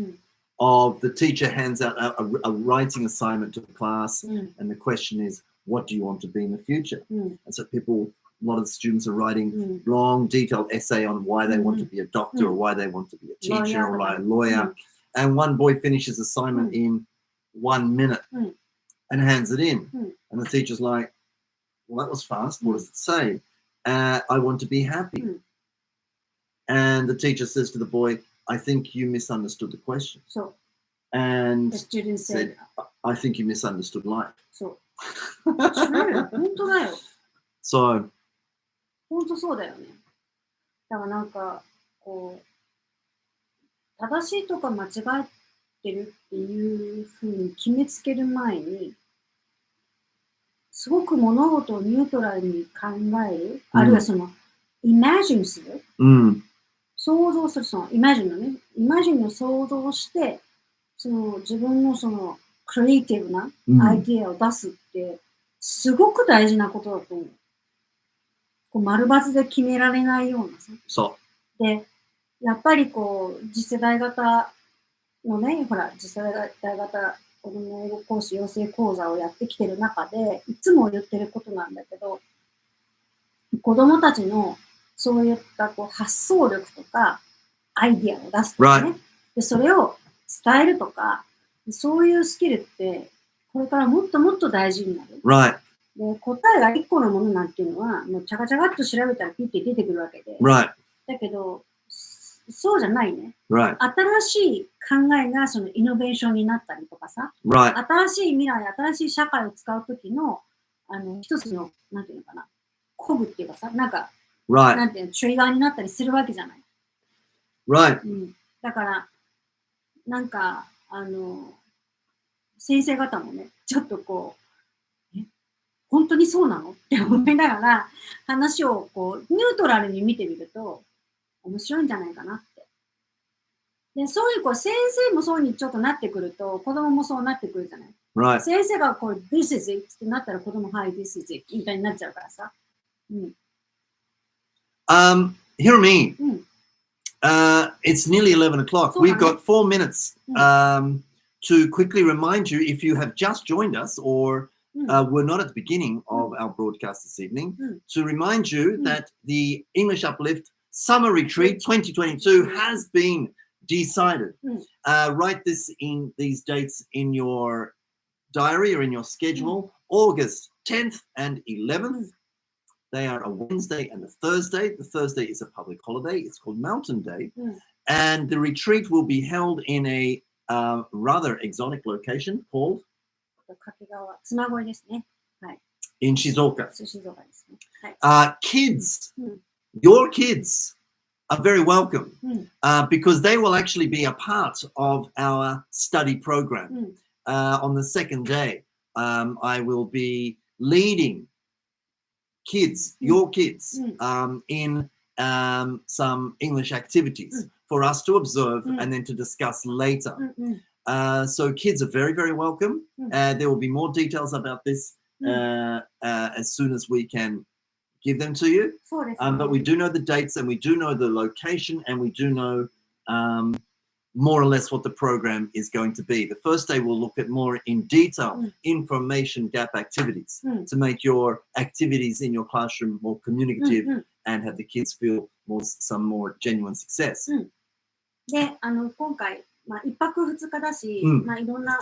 of the teacher hands out a writing assignment to the class, and the question is, what do you want to be in the future? And so a lot of the students are writing long, detailed essay on why they want to be a doctor or why they want to be a teacher or a lawyer. And one boy finishes assignment in 1 minute and hands it in. And the teacher's like, well, that was fast. What does it say? I want to be happy. And the teacher says to the boy, I think you misunderstood the question. So, and the student said, I think you misunderstood life. So, true. 本当だよ。So, 本当そうだよね。だからなんか、こう、正しいとか間違ってるっていうふうに決めつける前に、すごく物事をニュートラルに考える、あるいはその、イマジンする。想像する、その、イマジンのね、イマジンの想像をして、その、自分のその、クリエイティブなアイディアを出すって、すごく大事なことだと思う。こう丸抜で決められないようなさ。そう。で、やっぱりこう、次世代型のね、ほら、次世代型子ども英語講師養成講座をやってきてる中で、いつも言ってることなんだけど、子供たちのそういったこう発想力とかアイディアを出すとかね、でそれを伝えるとか、そういうスキルってこれからもっともっと大事になる。で答えが1個のものなんていうのはもうチャカチャカっと調べたらピッて出てくるわけで、だけどそうじゃないね。新しい考えがそのイノベーションになったりとかさ、新しい未来、新しい社会を使うときの一つのなんていうのかな、コグっていうかさ、なんかなんていうの、トリガーになったりするわけじゃない。だから、なんか、先生方もね、ちょっとこう、本当にそうなのって思いながら、話をこう、ニュートラルに見てみると、面白いんじゃないかなって。で、そういう、こう、先生もそうにちょっとなってくると、子供もそうなってくるじゃない。先生がこう、this is it ってなったら子供、はい、this is it みたいになっちゃうからさ。Hear me. It's nearly 11 o'clock. We've got 4 minutes to quickly remind you, if you have just joined us or were not at the beginning of our broadcast this evening, to remind you that the English Uplift Summer Retreat 2022 has been decided. Write these dates in your diary or in your schedule. August 10th and 11th. They are a Wednesday and a Thursday. The Thursday is a public holiday. It's called Mountain Day. And the retreat will be held in a rather exotic location called 掛川、妻恋ですね。はい。in Shizuoka. 静岡ですね。はい。Kids, your kids are very welcome because they will actually be a part of our study program. On the second day, I will be leading kids, your kids, in some English activities for us to observe and then to discuss later. So kids are very, very welcome. There will be more details about this as soon as we can give them to you. But we do know the dates and we do know the location and we do know more or less what the program is going to be. The first day we'll look at more in detail information gap activities to make your activities in your classroom more communicative and have the kids feel some more genuine success. で、今回、1泊2日だし、いろんな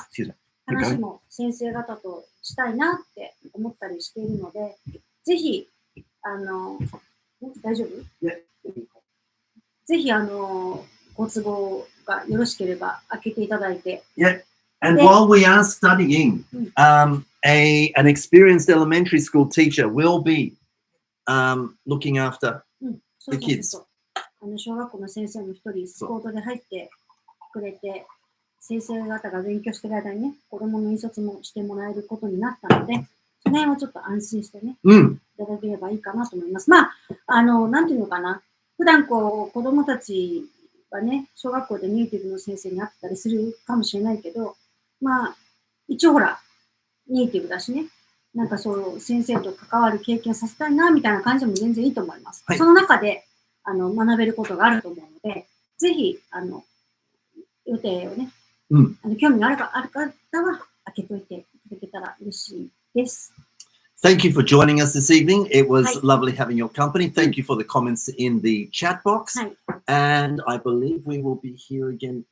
話も先生方としたいなって思ったりしているので、ぜひ、大丈夫？ぜひ、ご都合がよろしければ開けていただいて。Yeah, and while we are studying, an experienced elementary school teacher will be looking after the kids. 小学校の先生の一人、スコートで入ってくれて、先生方が勉強してる間にね、子供の引率もしてもらえることになったので、その辺はちょっと安心してね、いただければいいかなと思います。なんていうのかな、普段子供たちはね、小学校でネイティブの先生に会ったりするかもしれないけど、一応ほら、ネイティブだしね、なんかそう、先生と関わる経験させたいな、みたいな感じでも全然いいと思います。その中で、学べることがあると思うので、ぜひ、予定をね、興味がある方は開けといていただけたら嬉しいです。Thank you for joining us this evening. It was lovely having your company. Thank you for the comments in the chat box. And I believe we will be here again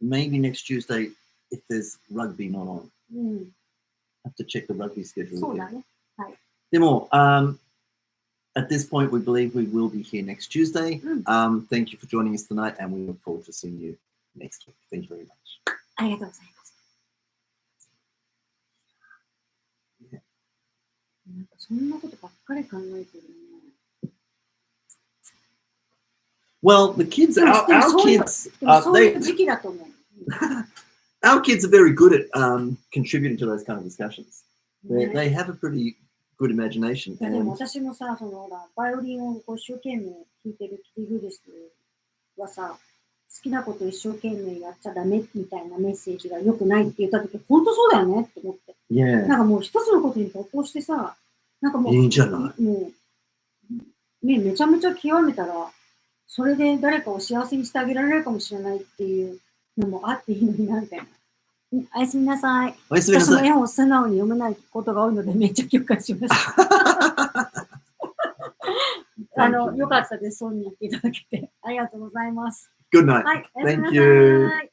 maybe next Tuesday if there's rugby not on. Have to check the rugby schedule. そうだね。はい。でも、at this point, we believe we will be here next Tuesday. Thank you for joining us tonight, and we look forward to seeing you next week. Thank you very much. ありがとうございます。なんかそんなことばっかり考えてるね。Well, the kids, our kids, our kids are very good at contributing to those kind of discussions. They have a pretty good imagination. でも私もさ、バイオリンを一生懸命弾いてるキティ・グリスはさ、好きなこと一生懸命やっちゃダメみたいなメッセージが良くないって言ったとき、本当そうだよねって思って。なんかもう一つのことに没頭してさ、なんかもう、いいんじゃない？もう、めちゃめちゃ極めたら、それで誰かを幸せにしてあげられるかもしれないっていうのもあっていいのになみたいな。おやすみなさい。私も絵本を素直に読めないことが多いのでめっちゃ共感しました。よかったです。そうに言っていただけて。ありがとうございます。Good night. はい、おやすみなさい。